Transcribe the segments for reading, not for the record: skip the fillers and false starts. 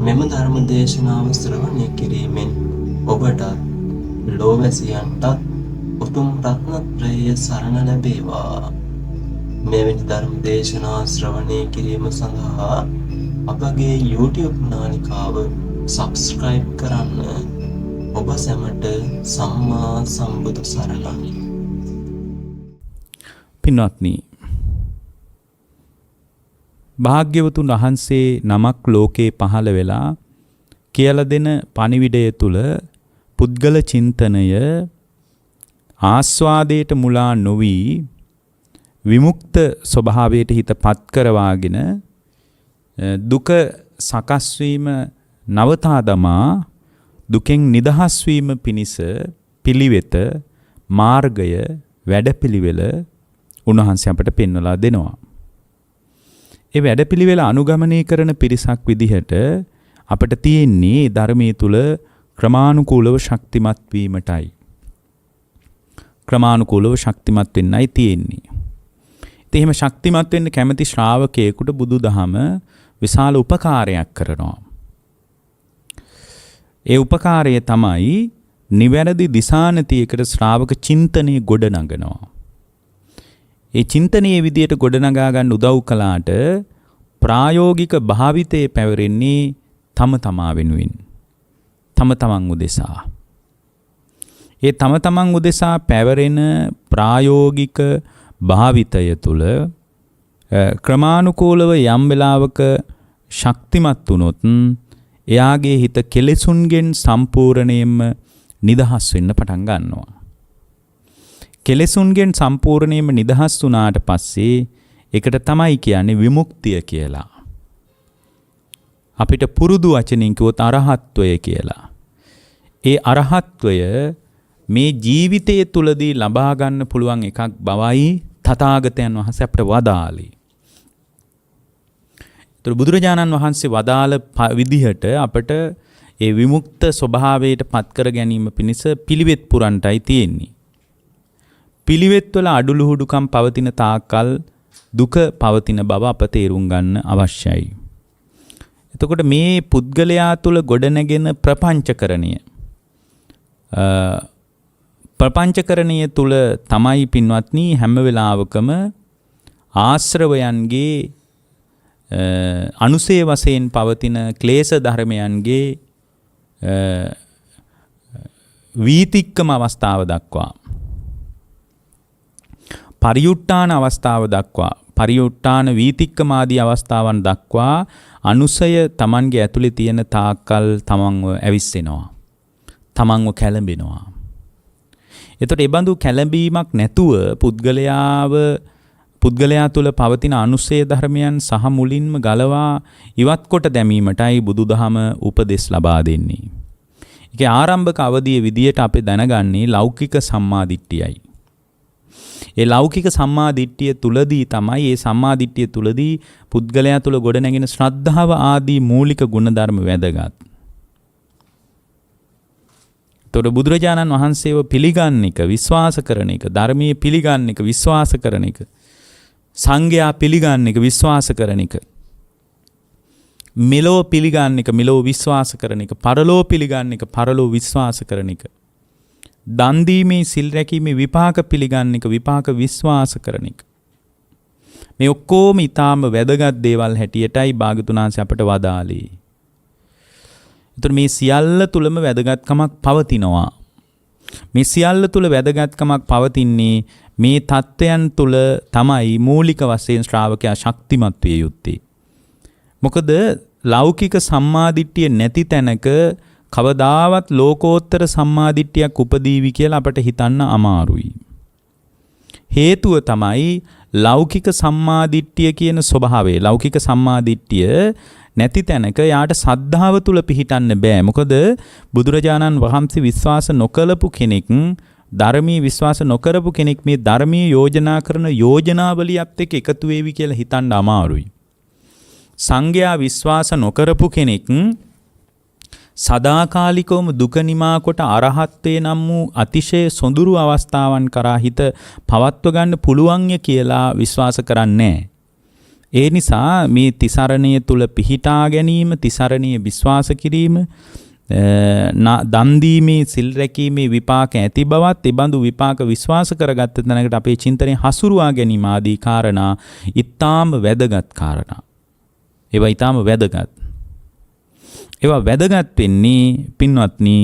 මෙම ධර්ම දේශනාව ශ්‍රවණය කිරීමෙන් ඔබට ලෝවැසියන්ටත් උතුම් රත්නත්‍රය සරණ ලැබේවා. මෙවැනි ධර්ම දේශනා ශ්‍රවණය කිරීම සඳහා අපගේ YouTube නාලිකාව සබ්ස්ක්‍රයිබ් කරන්න. ඔබ සැමට සම්මා සම්බුදු සරණයි. පින්වත්නි, භාග්‍යවතුන් වහන්සේ නමක් ලෝකේ පහළ වෙලා කියලා දෙන පණිවිඩය තුල පුද්ගල චින්තනය ආස්වාදයට මුලා නොවි විමුක්ත ස්වභාවයට හිතපත් කරවාගෙන දුක සකස් වීම නවතා දමා දුකෙන් නිදහස් වීම පිණිස පිළිවෙත මාර්ගය වැඩපිළිවෙල උන්වහන්සේ අපට පෙන්වලා දෙනවා. ඒ වැඩපිළිවෙල අනුගමනය කරන පිරිසක් විදිහට අපට තියෙන්නේ ධර්මයේ තුල ක්‍රමානුකූලව ශක්තිමත් වීමටයි. ක්‍රමානුකූලව ශක්තිමත් වෙන්නයි තියෙන්නේ. ඉතින් එහෙම ශක්තිමත් වෙන්න කැමති ශ්‍රාවකයෙකුට බුදුදහම විශාල උපකාරයක් කරනවා. ඒ උපකාරය තමයි නිවැරදි දිශානතියකට ශ්‍රාවක චින්තනය ගොඩනගනවා. ඒ චින්තනයේ විදියට ගොඩනගා ගන්න උදව් කළාට ප්‍රායෝගික භාවිතයේ පැවරෙන්නේ තම තමා වෙනුවෙන්. තම තමන් උදෙසා. ඒ තම තමන් උදෙසා පැවරෙන ප්‍රායෝගික භාවිතය තුළ ක්‍රමානුකූලව යම් වෙලාවක ශක්තිමත් වුණොත් එයාගේ හිත කෙලෙසුන්ගෙන් සම්පූර්ණයෙන්ම නිදහස් වෙන්න පටන් ගන්නවා. කෙලෙසුන්ගෙන් සම්පූර්ණයෙන්ම නිදහස් වුණාට පස්සේ ඒකට තමයි කියන්නේ විමුක්තිය කියලා. අපිට පුරුදු වචනින් කිව්වොත් අරහත්වය කියලා. ඒ අරහත්වය මේ ජීවිතය තුලදී ලබා ගන්න පුළුවන් එකක් බවයි තථාගතයන් වහන්සේ අපට වදාළේ. ඒතර බුදුරජාණන් වහන්සේ වදාළ විදිහට අපට ඒ විමුක්ත ස්වභාවයට පත් කර ගැනීම පිණිස පිළිවෙත් පුරන්ටයි තියෙන්නේ. පිළිවෙත් වල අඩුලුහුඩුකම් පවතින තාක්කල් දුක පවතින බව අප තේරුම් ගන්න අවශ්‍යයි. එතකොට මේ පුද්ගලයා තුල ගොඩනැගෙන ප්‍රපංචකරණය තුල තමයි පින්වත්නි හැම වෙලාවකම ආශ්‍රවයන්ගේ අනුසේ වශයෙන් පවතින ක්ලේශ ධර්මයන්ගේ වීතික්කම අවස්ථාව දක්වා පරියුට්ටාන අවස්ථාව දක්වා පරියුට්ටාන වීතික්කමාදී අවස්ථාවන් දක්වා අනුසය තමන්ගේ ඇතුලේ තියෙන තාක්කල් තමන්ව ඇවිස්සෙනවා. තමන්ව කැළඹෙනවා. එතකොට ඒ බඳු කැළඹීමක් නැතුව පුද්ගලයා තුළ පවතින අනුසය ධර්මයන් සහ මුලින්ම ගලවා ඉවත් කොට දැමීමටයි බුදුදහම උපදෙස් ලබා දෙන්නේ. ඒකේ ආරම්භක අවධියේ විදියට අපි දැනගන්නේ ලෞකික සම්මාදිට්ඨියයි. ඒ ලෞකික සම්මාදිට්ඨිය තුලදී තමයි ඒ සම්මාදිට්ඨිය තුලදී පුද්ගලයා තුල ගොඩනැගෙන ශ්‍රද්ධාව ආදී මූලික ගුණධර්ම වැදගත්. තොර බුදුරජාණන් වහන්සේව පිළිගන්න එක, විශ්වාස කරන එක, ධර්මයේ පිළිගන්න එක, විශ්වාස කරන එක, සංඝයා පිළිගන්න එක, විශ්වාස කරන එක, මෙලෝ පිළිගන්න එක, මෙලෝ විශ්වාස කරන එක, පරලෝ පිළිගන්න එක, පරලෝ විශ්වාස කරන එක, දන් දීමේ සිල් රැකීමේ විපාක පිළිගන්න එක, විපාක විශ්වාස කරන එක. මේ ඔක්කොම ඊටාම වැදගත් දේවල් හැටියටයි භාග්‍යවතුන් වහන්සේ අපට වදාළේ. ඒතර මේ සියල්ල තුලම වැදගත්කමක් පවතිනවා. මේ සියල්ල තුල වැදගත්කමක් පවතින්නේ මේ தත්වයන් තුල තමයි මූලික වශයෙන් ශ්‍රාවකයා ශක්තිමත් විය යුත්තේ. මොකද ලෞකික සම්මාදිට්ඨිය නැති තැනක කවදාවත් ලෝකෝත්තර සම්මාදිට්ඨියක් උපදීවි කියලා අපට හිතන්න අමාරුයි. හේතුව තමයි ලෞකික සම්මාදිට්ඨිය කියන ස්වභාවය. ලෞකික සම්මාදිට්ඨිය නැති තැනක යාට සද්ධාව තුල පිහිටන්න බෑ. මොකද බුදුරජාණන් වහන්සේ විශ්වාස නොකළපු කෙනෙක්, ධර්මීය විශ්වාස නොකරපු කෙනෙක් මේ ධර්මීය යෝජනා කරන යෝජනාවලියත් එක්ක එකතු වේවි කියලා හිතන්න අමාරුයි. සංඝයා විශ්වාස නොකරපු කෙනෙක් සදාකාලිකවම දුක නිමා කොට අරහත්වේ නම් වූ අතිශය සොඳුරු අවස්ථාවන් කරා හිත පවත්ව ගන්න පුළුවන්ය කියලා විශ්වාස කරන්නේ නැහැ. ඒ නිසා මේ තිසරණය තුල පිහිටා ගැනීම, තිසරණීය විශ්වාස කිරීම, දන් දීමේ, සිල් රැකීමේ විපාක ඇති බවත්, ඒ බඳු විපාක විශ්වාස කරගත්ත තැනකට අපේ චින්තනය හසුරුවා ගැනීම ආදී කාරණා ඊටාම වැදගත් කාරණා. ඒවා ඊටාම වැදගත්. ඒවා වැදගත් වෙන්නේ පින්වත්නි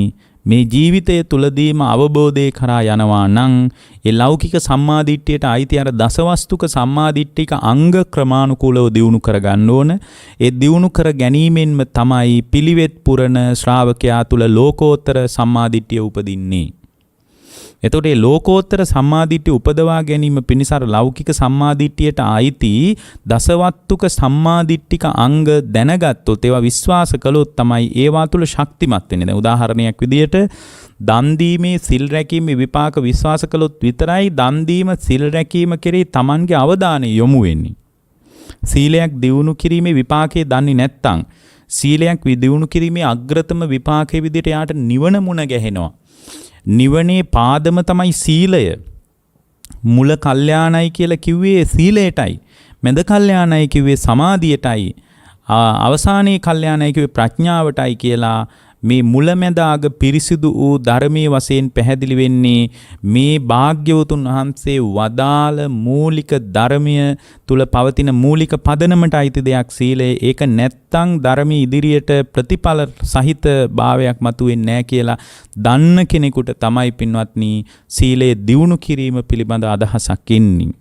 මේ ජීවිතය තුලදීම අවබෝධය කරා යනවා නම් ඒ ලෞකික සම්මාදිට්ඨියට අයිති අර දසවස්තුක සම්මාදිට්ඨික අංග ක්‍රමානුකූලව දියුණු කරගන්න ඕන. ඒ දියුණු කර ගැනීමෙන්ම තමයි පිළිවෙත් පුරන ශ්‍රාවකයා තුල ලෝකෝත්තර සම්මාදිට්ඨිය උපදින්නේ. එතකොට මේ ලෝකෝත්තර සම්මාදිට්ඨිය උපදවා ගැනීම පිණිස අර ලෞකික සම්මාදිට්ඨියට අයිති දසවස්තුක සම්මාදිට්ඨික අංග දැනගත්තොත්, ඒවා විශ්වාස කළොත් තමයි ඒවා තුල ශක්තිමත් වෙන්නේ. දැන් උදාහරණයක් විදියට දන් දීමේ, සිල් රැකීමේ විපාක විශ්වාස කළොත් විතරයි දන් දීම, සිල් රැකීම කෙරෙහි Tamanගේ අවධානය යොමු වෙන්නේ. සීලයක් දියුණු කිරීමේ විපාකයේ දන්නේ නැත්නම්, සීලයක් දියුණු කිරීමේ අග්‍රතම විපාකයේ විදියට යාට නිවන මුණ ගැහෙනවා. නිවනේ පාදම තමයි සීලය. මුල කල්යාණයි කියලා කිව්වේ සීලයටයි. මැද කල්යාණයි කිව්වේ සමාධියටයි. අවසානයේ කල්යාණයි කිව්වේ ප්‍රඥාවටයි කියලා මේ මුලැමැදාග පිරිසිදු වූ ධර්මයේ වශයෙන් පැහැදිලි වෙන්නේ මේ භාග්‍යවතුන් වහන්සේ වදාළ මූලික ධර්මය තුල පවතින මූලික පදනමට අයිති දෙයක් සීලය. ඒක නැත්තම් ධර්මයේ ඉදිරියට ප්‍රතිඵල සහිත භාවයක් මතුවෙන්නේ නැහැ කියලා දන්න කෙනෙකුට තමයි පින්වත්නි සීලය දියුණු කිරීම පිළිබඳ අදහසක් එන්නේ.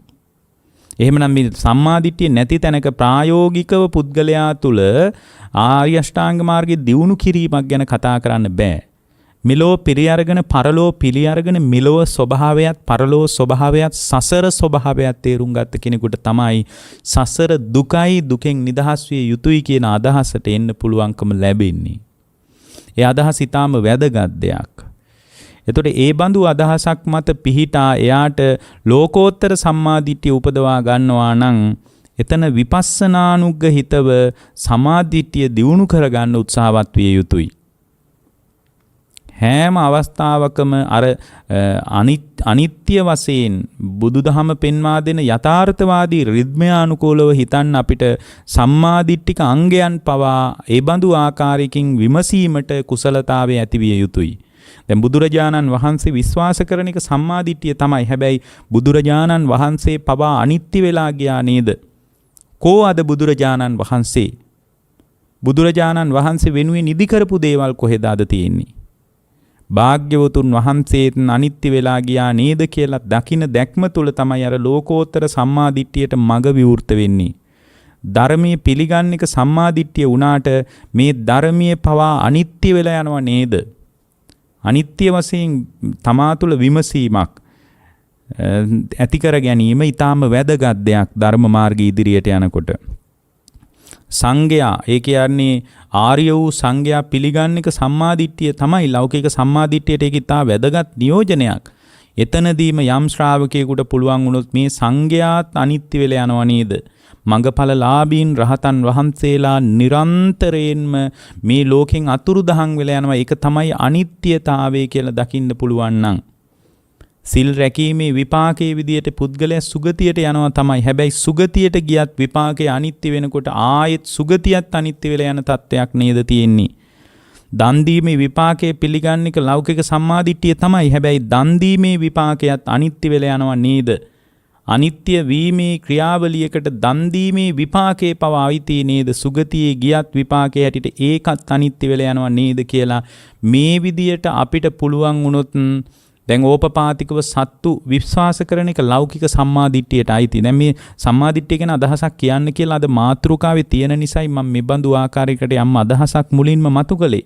එහෙමනම් මේ සම්මාදිට්ඨිය නැති තැනක ප්‍රායෝගිකව පුද්ගලයා තුල ආර්ය අෂ්ටාංග මාර්ගයේ දියුණු කිරීමක් ගැන කතා කරන්න බෑ. මෙලෝ පිළි අරගෙන පරලෝ පිළි අරගෙන මෙලොව ස්වභාවයත් පරලෝ ස්වභාවයත් සසර ස්වභාවයත් තේරුම් ගත්ත කෙනෙකුට තමයි සසර දුකයි, දුකෙන් නිදහස් විය යුතුයි කියන අදහසට එන්න පුළුවන්කම ලැබෙන්නේ. ඒ අදහස ඊටාම වැදගත් දෙයක්. එතකොට ඒ බඳු අදහසක් මත පිහිටා එයාට ලෝකෝත්තර සම්මාදිට්ඨිය උපදවා ගන්නවා නම් එතන විපස්සනානුග්‍රහිතව සමාධිට්ඨිය දියුණු කරගන්න උත්සාහවත් විය යුතුයි. හැම අවස්ථාවකම අර අනිත්‍ය වශයෙන් බුදුදහම පෙන්වා දෙන යථාර්ථවාදී රිද්මයානුකූලව හිතන්න අපිට සම්මාදිට්ඨික අංගයන් පවා ඒ බඳු ආකාරයකින් විමසීමට කුසලතාවය ඇතිවිය යුතුයි. දැන් බුදුරජාණන් වහන්සේ විශ්වාස කරන එක සම්මාදිට්ඨිය තමයි. හැබැයි බුදුරජාණන් වහන්සේ පවා අනිත්‍ය වෙලා ගියා නේද? කෝ අද බුදුරජාණන් වහන්සේ? බුදුරජාණන් වහන්සේ වෙනුවෙන් ඉදි කරපු දේවල් කොහෙද අද තියෙන්නේ? භාග්‍යවතුන් වහන්සේත් අනිත්‍ය වෙලා ගියා නේද කියලා දකින දැක්ම තුල තමයි අර ලෝකෝත්තර සම්මාදිට්ඨියට මඟ විවෘත වෙන්නේ. ධර්මයේ පිළිගන්න එක සම්මාදිට්ඨිය වුණාට මේ ධර්මයේ පවා අනිත්‍ය වෙලා යනවා නේද? අනිත්‍ය වශයෙන් තමා තුළ විමසීමක් ඇති කර ගැනීම ඊටාම වැදගත් දෙයක් ධර්ම මාර්ගයේ ඉදිරියට යනකොට. සංඝයා, ඒ කියන්නේ ආර්ය වූ සංඝයා පිළිගන්න එක සම්මාදිට්ඨිය තමයි. ලෞකික සම්මාදිට්ඨියට ඒක ඊටා වැදගත් නියෝජනයක්. එතනදීම යම් ශ්‍රාවකයෙකුට පුළුවන් වුණොත් මේ සංඝයාත් අනිත්‍ය වෙලා යනවා නේද? මඟඵලලාභීන් රහතන් වහන්සේලා නිරන්තරයෙන්ම මේ ලෝකෙන් අතුරුදහන් වෙලා යනවා. ඒක තමයි අනිත්‍යතාවය කියලා දකින්න පුළුවන් නම් සිල් රැකීමේ විපාකයේ විදියට පුද්ගලයා සුගතියට යනවා තමයි. හැබැයි සුගතියට ගියත් විපාකයේ අනිත්‍ය වෙනකොට ආයෙත් සුගතියත් අනිත්‍ය වෙලා යන තත්ත්වයක් නේද තියෙන්නේ. දන් දීමේ විපාකයේ පිළිගන්න එක ලෞකික සම්මාදිට්ඨිය තමයි. හැබැයි දන් දීමේ විපාකයත් අනිත්‍ය වෙලා යනවා නේද? අනිත්‍ය වීමේ ක්‍රියාවලියකට දන් දීමේ විපාකේ පවා අයිති නේද? සුගතියේ ගියත් විපාකයේ හැටියට ඒකත් අනිත්‍ය වෙලා යනවා නේද කියලා මේ විදියට අපිට පුළුවන් වුණොත් දැන් ඕපපාතිකව සත්තු විශ්වාස කරන එක ලෞකික සම්මාදිට්ඨියට අයිති. දැන් මේ සම්මාදිට්ඨිය ගැන අදහසක් කියන්න කියලා අද මාතෘකාවේ තියෙන නිසායි මම මේ බඳු ආකාරයකට යම් අදහසක් මුලින්ම මතු කළේ.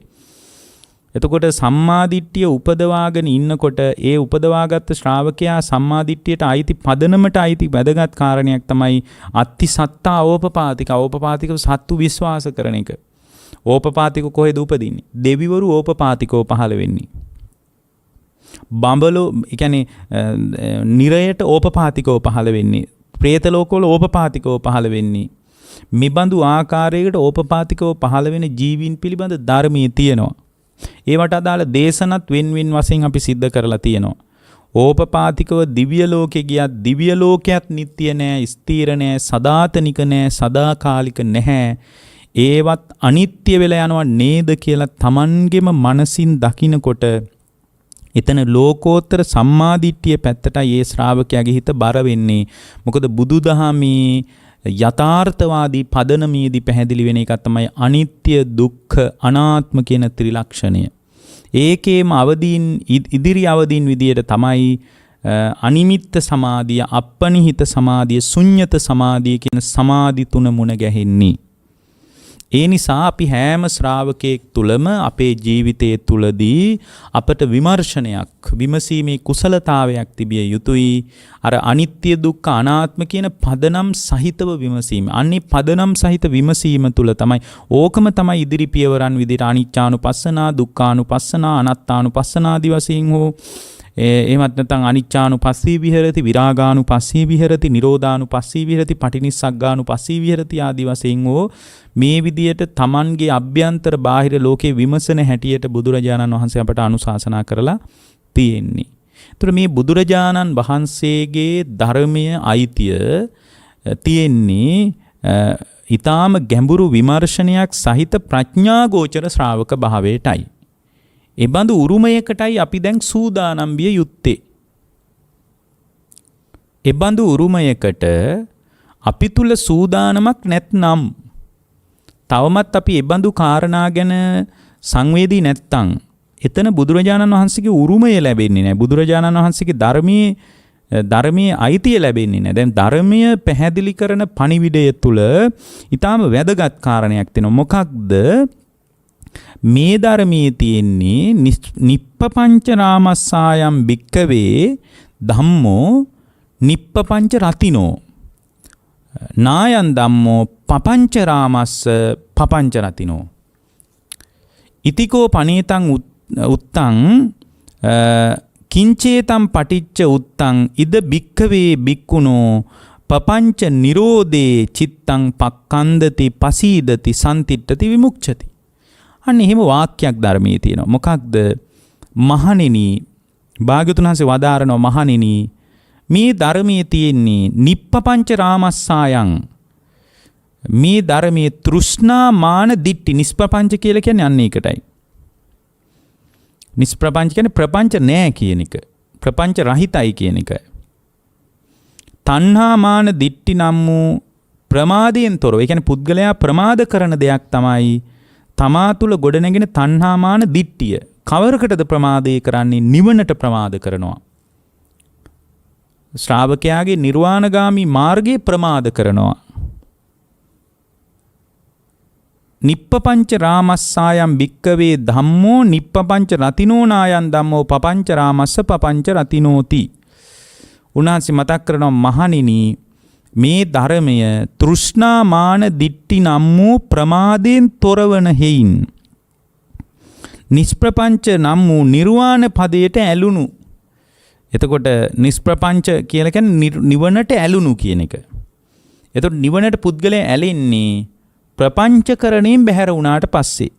එතකොට සම්මාදිට්ඨිය උපදවාගෙන ඉන්නකොට ඒ උපදවාගත් ශ්‍රාවකයා සම්මාදිට්ඨියට අයිති පදනමට අයිති වැදගත් කාරණයක් තමයි අත්ති සත්තා ඕපපාතික. ඕපපාතිකව සත්තු විශ්වාස කරන එක. ඕපපාතික කොහෙද උපදින්නේ? දෙවිවරු ඕපපාතිකව පහළ වෙන්නේ. බඹලෝ, ඒ කියන්නේ නිරයට ඕපපාතිකව පහළ වෙන්නේ. പ്രേත ලෝකවල ඕපපාතිකව පහළ වෙන්නේ. මෙබඳු ආකාරයකට ඕපපාතිකව පහළ වෙන ජීවීන් පිළිබඳ ධර්මයේ තියෙනවා. ඒවට අදාළ දේශනත් වෙන් වශයෙන් අපි සිද්ධ කරලා තියෙනවා. ඕපපාතිකව දිව්‍ය ලෝකෙ ගියත් දිව්‍ය ලෝකයක් නිට්ටිය නෑ, ස්ථීර නෑ, සදාතනික නෑ, සදාකාලික නැහැ. ඒවත් අනිත්‍ය වෙලා යනවා නේද කියලා තමන්ගෙම මනසින් දකිනකොට එතන ලෝකෝත්තර සම්මාදිට්ඨිය පැත්තටයි ඒ ශ්‍රාවකයාගේ හිත බර වෙන්නේ. මොකද බුදුදහමේ යථාර්ථවාදී පදනමේදී පැහැදිලි වෙන එක තමයි අනිත්‍ය, දුක්ඛ, අනාත්ම කියන ත්‍රිලක්ෂණය. ඒකේම අවදීන් ඉදිරි අවදීන් විදියට තමයි අනිමිත්ත සමාධිය, අපනිහිත සමාධිය, ශුන්්‍යත සමාධිය කියන සමාධි තුන මුණ ගැහෙන්නේ. ඒ නිසා අපි හැම ශ්‍රාවකයෙක් තුළම අපේ ජීවිතයේ තුලදී අපට විමර්ශනයක්, විමසීමේ කුසලතාවයක් තිබිය යුතුයි. අර අනිත්‍ය, දුක්ඛ, අනාත්ම කියන පදනම් සහිතව විමසීම. අන්නේ පදනම් සහිත විමසීම තුල තමයි ඕකම තමයි ඉදිරි පියවරන් විදිහට අනිච්චානුපස්සනා, දුක්ඛානුපස්සනා, අනාත්තානුපස්සනා ආදී වශයෙන් හෝ එහෙමත් නැත්නම් අනිච්චානුපස්සී විහෙරති, විරාගානුපස්සී විහෙරති, නිරෝධානුපස්සී විහෙරති, පටිනිස්සග්ගානුපස්සී විහෙරති ආදී වශයෙන් හෝ මේ විදියට Tamanගේ අභ්‍යන්තර බාහිර ලෝකේ විමසන හැටියට බුදුරජාණන් වහන්සේ අපට අනුශාසනා කරලා තියෙන්නේ. ඒතර මේ බුදුරජාණන් වහන්සේගේ ධර්මයේ අයිතිය තියෙන්නේ ඊටාම ගැඹුරු විමර්ශනයක් සහිත ප්‍රඥාගෝචර ශ්‍රාවක භාවයටයි. ඒ බඳු උරුමයකටයි අපි දැන් සූදානම් විය යුත්තේ. ඒ බඳු උරුමයකට අපි තුල සූදානමක් නැත්නම්, තවමත් අපි ඒ බඳු කාරණා ගැන සංවේදී නැත්තම් එතන බුදුරජාණන් වහන්සේගේ උරුමය ලැබෙන්නේ නැහැ. බුදුරජාණන් වහන්සේගේ ධර්මයේ අයිතිය ලැබෙන්නේ නැහැ. දැන් ධර්මය පැහැදිලි කරන පණිවිඩය තුල ඊටාම වැදගත් කාරණයක් තියෙනවා. මොකක්ද? මේ ධර්මයේ තියෙන්නේ නිප්පපංච රාමස්සායම් භික්කවේ ධම්මෝ නිප්පපංච රතිනෝ නායන් ධම්මෝ පපංච රාමස්ස පපංච රතිනෝ ඉතිකෝ පනේතං උත්තං කිංචේතං පටිච්ච උත්තං ඉද භික්කවේ භික්ඛුනෝ පපංච නිරෝධේ චිත්තං පක්ඛන්දති පසීදති සම්තිට්ඨති විමුක්ඛති. අන්න එහෙම වාක්‍යයක් ධර්මයේ තියෙනවා. මොකක්ද? මහණෙනි, භාග්‍යවතුන් වහන්සේ වදාරනවා, මහණෙනි මේ ධර්මයේ තියෙන්නේ නිප්පපංච රාමස්සායන්. මේ ධර්මයේ තෘෂ්ණා මාන දිට්ඨි. නිස්ප්‍රපංච කියලා කියන්නේ අන්න ඒකටයි. නිස්ප්‍රපංච කියන්නේ ප්‍රපංච නෑ කියන එක. ප්‍රපංච රහිතයි කියන එක. තණ්හා මාන දිට්ඨි නම් වූ ප්‍රමාදයෙන් තොරව. ඒ කියන්නේ පුද්ගලයා ප්‍රමාද කරන දෙයක් තමයි තමා තුළ ගොඩනැගෙන තණ්හාමාන දිට්ඨිය. කවරකටද ප්‍රමාදේ කරන්නේ? නිවනට ප්‍රමාද කරනවා. ශ්‍රාවකයාගේ නිර්වාණගාමී මාර්ගයේ ප්‍රමාද කරනවා. නිප්පපංච රාමස්සායම් භික්කවේ ධම්මෝ නිප්පපංච රතිනෝ නායන් ධම්මෝ පපංච රාමස්ස පපංච රතිනෝති. උන්වහන්සේ මතක් කරනවා, මහණෙනි මේ ධර්මය තෘෂ්ණා මාන දිට්ඨි නම් වූ ප්‍රමාදයෙන් තොරවන හේයින් නිස්ප්‍රපංච නම් වූ නිර්වාණ පදයට ඇලුණු. එතකොට නිස්ප්‍රපංච කියලා කියන්නේ නිවනට ඇලුණු කියන එක. එතකොට නිවනට පුද්ගලයා ඇලෙන්නේ ප්‍රපංචකරණයෙන් බැහැර වුණාට පස්සේ.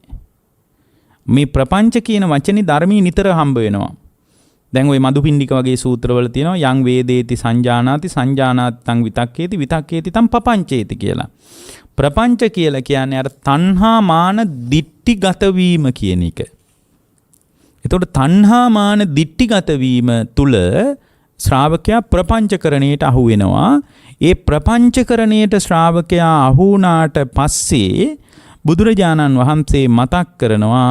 මේ ප්‍රපංච කියන වචනේ ධර්මයේ නිතර හම්බ වෙනවා. දැන් ওই මදුපිණ්ඩික වගේ සූත්‍රවල තියෙනවා යං වේදේති සංජානාති සංජානාත්තං විතක්කේති විතක්කේති තං පපංචේති කියලා. ප්‍රපංච කියලා කියන්නේ අර තණ්හා මාන දිට්ඨිගත වීම කියන එක. එතකොට තණ්හා මාන දිට්ඨිගත වීම තුල ශ්‍රාවකයා ප්‍රපංචකරණයට අහු වෙනවා. ඒ ප්‍රපංචකරණයට ශ්‍රාවකයා අහු වුණාට පස්සේ බුදුරජාණන් වහන්සේ මතක් කරනවා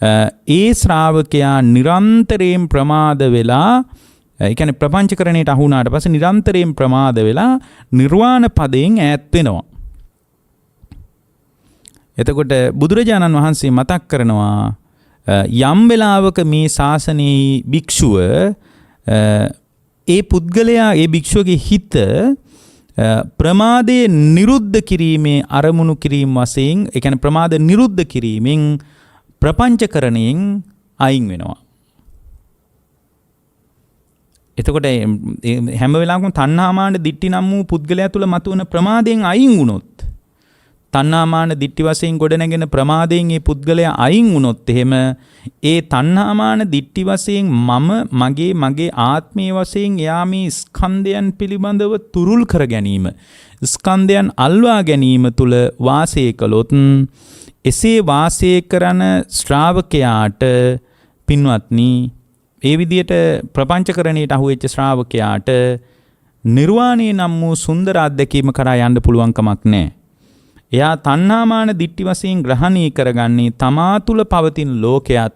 ඒ ශ්‍රාවකයා නිරන්තරයෙන් ප්‍රමාද වෙලා, ඒ කියන්නේ ප්‍රපංචකරණයට අහු වුණාට පස්සේ නිරන්තරයෙන් ප්‍රමාද වෙලා නිර්වාණ පදයෙන් ඈත් වෙනවා. එතකොට බුදුරජාණන් වහන්සේ මතක් කරනවා යම් වෙලාවක මේ ශාසනයේ භික්ෂුව ඒ පුද්ගලයා, ඒ භික්ෂුවගේ හිත ප්‍රමාදයේ නිරුද්ධ කිරීමේ අරමුණු කිරීම වශයෙන්, ඒ කියන්නේ ප්‍රමාද නිරුද්ධ කිරීමෙන් ප්‍රපංචකරණයෙන් අයින් වෙනවා. එතකොට හැම වෙලාවකම තණ්හාමාන දිට්ඨි නම් වූ පුද්ගලයා තුළ මතුවන ප්‍රමාදයෙන් අයින් වුණොත්, තණ්හාමාන දිට්ඨි වශයෙන් ගොඩනැගෙන ප්‍රමාදයෙන් මේ පුද්ගලයා අයින් වුණොත් එහෙම ඒ තණ්හාමාන දිට්ඨි වශයෙන් මගේ ආත්මීය වශයෙන් එයා මේ ස්කන්ධයන් පිළිබඳව තුරුල් කර ගැනීම ස්කන්ධයන් අල්වා ගැනීම තුල වාසය කළොත් එසේ වාසය කරන ශ්‍රාවකයාට පින්වත්නි ඒ විදියට ප්‍රපංචකරණයට අහුවෙච්ච ශ්‍රාවකයාට නිර්වාණය නම් වූ සුන්දර අත්දැකීම කරා යන්න පුළුවන් කමක් නැහැ. එයා තණ්හාමාන දිට්ඨි වශයෙන් ග්‍රහණය කරගන්නේ තමා තුළ පවතින ලෝකයත්,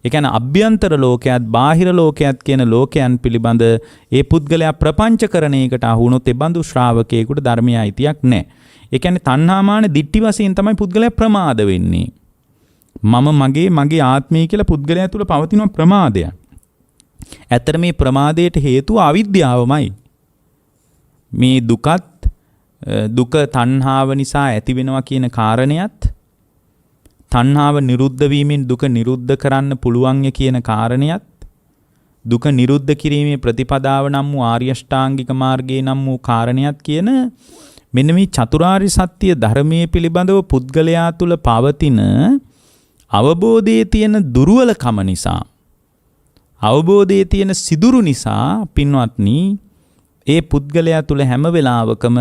ඒ කියන්නේ අභ්‍යන්තර ලෝකයත්, බාහිර ලෝකයත් කියන ලෝකයන් පිළිබඳ ඒ පුද්ගලයා ප්‍රපංචකරණයකට අහු වුණොත් ඒ බඳු ශ්‍රාවකයෙකුට ධර්මයේ අයිතියක් නැහැ. ඒ කියන්නේ තණ්හාමාන දිට්ඨි වශයෙන් තමයි පුද්ගලයා ප්‍රමාද වෙන්නේ. මගේ ආත්මය කියලා පුද්ගලයා තුළ පවතින ප්‍රමාදයක්. ඇත්තට මේ ප්‍රමාදයට හේතුව අවිද්‍යාවමයි. මේ දුක තණ්හාව නිසා ඇති වෙනවා කියන කාරණයත්, තණ්හාව නිරුද්ධ වීමෙන් දුක නිරුද්ධ කරන්න පුළුවන් කියන කාරණයත්, දුක නිරුද්ධ කිරීමේ ප්‍රතිපදාව නම් වූ ආර්ය අෂ්ටාංගික මාර්ගයේ නම් වූ කාරණයත් කියන මෙන්න මේ චතුරාර්ය සත්‍ය ධර්මයේ පිළිබඳව පුද්ගලයා තුළ පවතින අවබෝධයේ තියෙන දුර්වලකම නිසා, අවබෝධයේ තියෙන සිදුරු නිසා පින්වත්නි ඒ පුද්ගලයා තුළ හැම වෙලාවකම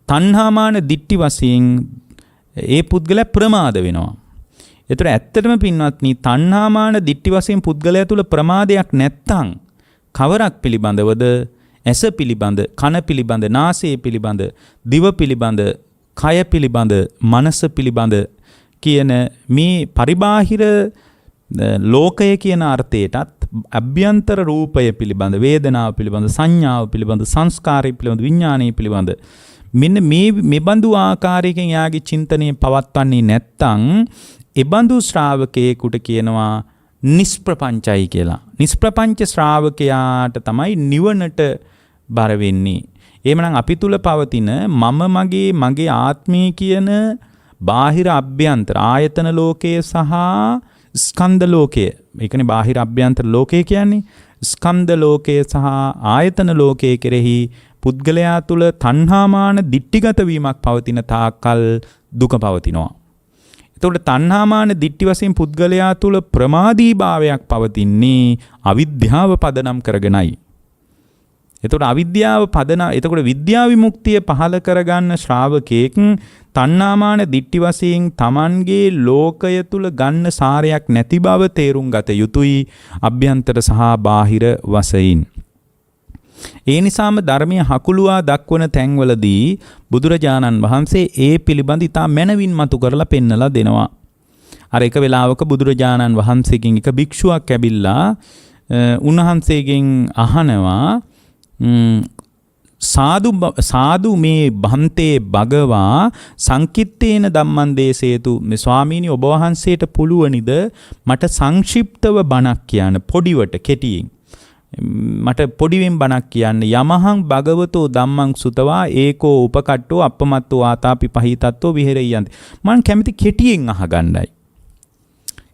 තණ්හාමාන දිට්ඨි වශයෙන් ඒ පුද්ගලයා ප්‍රමාද වෙනවා. ඒතර ඇත්තටම පින්වත්නි තණ්හාමාන දිට්ඨි වශයෙන් පුද්ගලයා තුළ ප්‍රමාදයක් නැත්තම් කවරක් පිළිබඳවද? ඇස පිළිබඳ, කන පිළිබඳ, නාසය පිළිබඳ, දිව පිළිබඳ, කය පිළිබඳ, මනස පිළිබඳ කියන මේ පරිබාහිර ලෝකය කියන අර්ථයටත් අභ්‍යන්තර රූපය පිළිබඳ, වේදනාව පිළිබඳ, සංඥාව පිළිබඳ, සංස්කාරය පිළිබඳ, විඥානය පිළිබඳ මෙන්න මේ බඳු ආකාරයකින් යාගේ චින්තනය පවත්වන්නේ නැත්තම් ඒ බඳු ශ්‍රාවකයෙකුට කියනවා නිෂ්ප්‍රපංචයි කියලා. නිෂ්ප්‍රපංච ශ්‍රාවකයාට තමයි නිවනට බර වෙන්නේ. එහෙමනම් අපි තුල පවතින මගේ ආත්මය කියන බාහිර අභ්‍යන්තර ආයතන ලෝකයේ සහ ස්කන්ධ ලෝකය, ඒ කියන්නේ බාහිර අභ්‍යන්තර ලෝකය කියන්නේ ස්කන්ධ ලෝකය සහ ආයතන ලෝකයේ කෙරෙහි පුද්ගලයා තුළ තණ්හාමාන දිට්ඨිගත වීමක් පවතින තාක්කල් දුක පවතිනවා. එතකොට තණ්හාමාන දිට්ඨි වශයෙන් පුද්ගලයා තුළ ප්‍රමාදී භාවයක් පවතින්නේ අවිද්‍යාව පදනම් කරගෙනයි. එතකොට විද්‍යා විමුක්තිය පහළ කරගන්න ශ්‍රාවකෙක් තණ්හාමාන දිට්ඨි වශයෙන් Tamanගේ ලෝකය තුල ගන්න සාරයක් නැති බව තේරුම් ගත යුතුයි අභ්‍යන්තර සහ බාහිර වශයෙන්. ඒ නිසාම ධර්මයේ හකුලුවා දක්වන තැන්වලදී බුදුරජාණන් වහන්සේ ඒ පිළිබඳ ඉතා මැනවින් මතු කරලා පෙන්නලා දෙනවා. අර එක වෙලාවක බුදුරජාණන් වහන්සේගෙන් එක භික්ෂුවක් ඇවිල්ලා උන්වහන්සේගෙන් අහනවා සාදු මේ බන්තේ භගවා සංකිට්ඨේන ධම්මං දේසේතු. මේ ස්වාමීනි ඔබ වහන්සේට පුළුවනිද මට සංක්ෂිප්තව බණක් කියන්න, පොඩිවට කෙටියෙන් මට පොඩිවෙන් බණක් කියන්න. යමහං භගවතෝ ධම්මං සුතවා ඒකෝ උපකට්ටෝ අපමත්තෝ ආතාපි පහිතත්තෝ විහෙරෙයන්ති. මම කැමති කෙටියෙන් අහගන්නයි.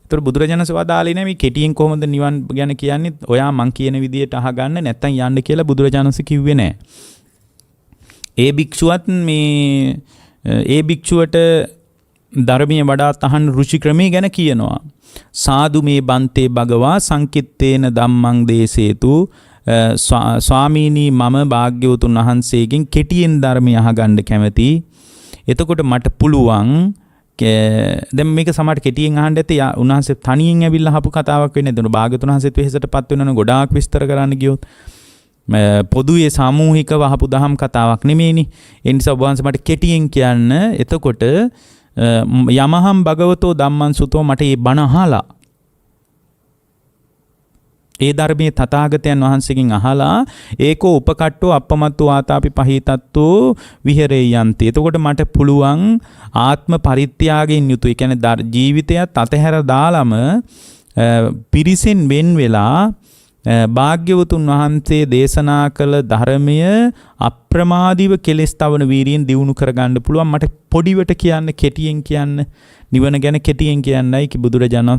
ඒතර බුදුරජාණන් වදාළේ නෑ මේ කෙටියෙන් කොහොමද නිවන් ගැන කියන්නේ, ඔයා මං කියන විදියට අහගන්න නැත්තම් යන්න කියලා බුදුරජාණන්ස කිව්වේ නෑ. ඒ භික්ෂුවට ධර්මයේ වඩාත් අහන්න රුචි ක්‍රමයේ ගැන කියනවා. සාදු මේ බන්තේ භගවා සංකිට්ඨේන ධම්මං දේසේතු. ස්වාමීනි මම භාග්‍යවතුන් වහන්සේගෙන් කෙටියෙන් ධර්මය අහගන්න කැමති. එතකොට මට පුළුවන් දැන් මේක සමහර කෙටියෙන් අහන්න ඇති උන්වහන්සේ තනියෙන් ඇවිල්ලා අහපු කතාවක් වෙන්නේ නේද? භාග්‍යවතුන් වහන්සේත් වෙහෙසටපත් වෙනවනේ ගොඩාක් විස්තර කරන්න ගියොත්. පොදුවේ සාමූහිකව අහපු දහම් කතාවක් නෙමෙයිනේ. ඒ නිසා ඔබ වහන්සේ මට කෙටියෙන් කියන්න. එතකොට යමහම් භගවතෝ ධම්මං සුතෝ මට මේ බණ අහලා ඒ ධර්මයේ තථාගතයන් වහන්සේගෙන් අහලා ඒකෝ උපකට්ටෝ අපමත්තෝ ආතාපි පහිතත්තෝ විහෙරෙයන්ති. එතකොට මට පුළුවන් ආත්ම පරිත්‍යාගයෙන් යුතු, ඒ කියන්නේ ජීවිතයත් අතහැර දාලම පිරිසෙන් වෙන් වෙලා භාග්‍යවතුන් වහන්සේ දේශනා කළ ධර්මය අප්‍රමාදීව කෙලෙස් තවන වීරියෙන් දියුණු කරගන්න පුළුවන්. මට පොඩිවට කියන්න, කෙටියෙන් කියන්න, නිවන ගැන කෙටියෙන් කියන්නයි බුදුරජාණන්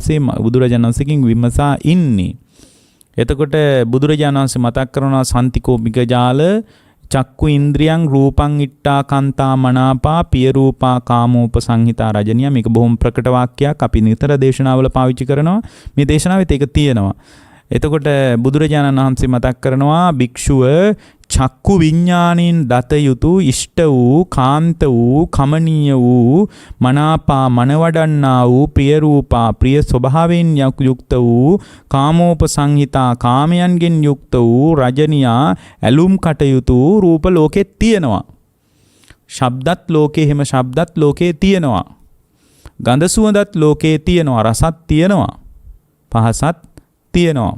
වහන්සේගෙන් විමසා ඉන්නේ. එතකොට බුදුරජාණන් වහන්සේ මතක් කරනවා සන්තිකෝ මිගජාල චක්කු ඉන්ද්‍රියං රූපං ඉට්ටා කන්තා මනාපා පිය රූපා කාමෝපසංහිතා රජනිය. මේක බොහොම ප්‍රකට වාක්‍යයක්. අපි නිතර දේශනාවල පාවිච්චි කරනවා. මේ දේශනාවෙත් ඒක තියෙනවා. එතකොට බුදුරජාණන් වහන්සේ මතක් කරනවා භික්ෂුව චක්කු විඥාණයෙන් දත යුතු ඉෂ්ට වූ කාන්ත වූ කමනීය වූ මනාපා මනවඩන්නා වූ ප්‍රිය රූපා ප්‍රිය ස්වභාවයෙන් යුක්ත වූ කාමෝපසංහිතා කාමයන්ගෙන් යුක්ත වූ රජනියා ඇලුම් කටයුතු රූප ලෝකෙත් තියෙනවා. ශබ්දත් ලෝකේ හැම ශබ්දත් ලෝකේ තියෙනවා. ගන්ධ සුවඳත් ලෝකේ තියෙනවා. රසත් තියෙනවා. පහසත් තියෙනවා.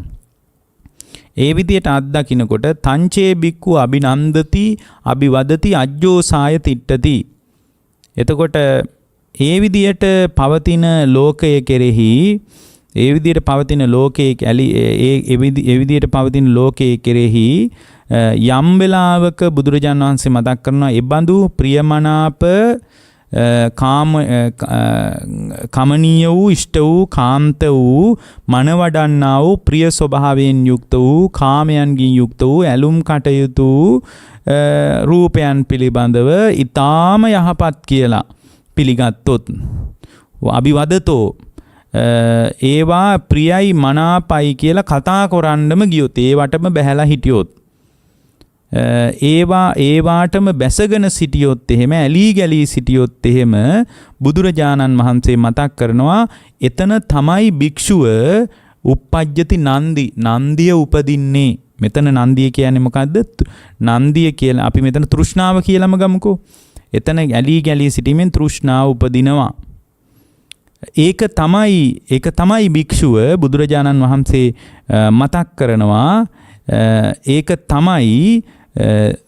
ඒ විදියට අත්දකින්නකොට තංචේ බික්කු අභිනන්දති අභිවදති අජ්ජෝසාය තිට්ඨති. එතකොට ඒ විදියට පවතින ලෝකයේ කෙරෙහි ඒ විදියට පවතින ලෝකයේ ඒ විදියට පවතින ලෝකයේ කෙරෙහි යම් වෙලාවක බුදුරජාණන් වහන්සේ මතක් කරනවා එබඳු ප්‍රියමනාප කමනීය වූ ඉෂ්ට වූ කාන්ත වූ මනවඩන්නා වූ ප්‍රිය ස්වභාවයෙන් යුක්ත වූ කාමයන්ගින් යුක්ත වූ ඇලුම් කටයුතු රූපයන් පිළිබඳව ඊටාම යහපත් කියලා පිළිගත්තොත් අභිවදතෝ ඒවා ප්‍රියයි මනාපයි කියලා කතා කරන්නම ගියොත් ඒවටම බැහැලා හිටියොත් ඒවාටම බැසගෙන සිටියොත් එහෙම ඇලී ගැලී සිටියොත් එහෙම බුදුරජාණන් වහන්සේ මතක් කරනවා එතන තමයි භික්ෂුව uppajjati නන්දිය උපදින්නේ. මෙතන නන්දිය කියන්නේ මොකද්ද? නන්දිය කියලා අපි මෙතන තෘෂ්ණාව කියලාම ගමුකෝ. එතන ඇලී ගැලී සිටීමෙන් තෘෂ්ණාව උපදිනවා. ඒක තමයි භික්ෂුව බුදුරජාණන් වහන්සේ මතක් කරනවා. ඒක තමයි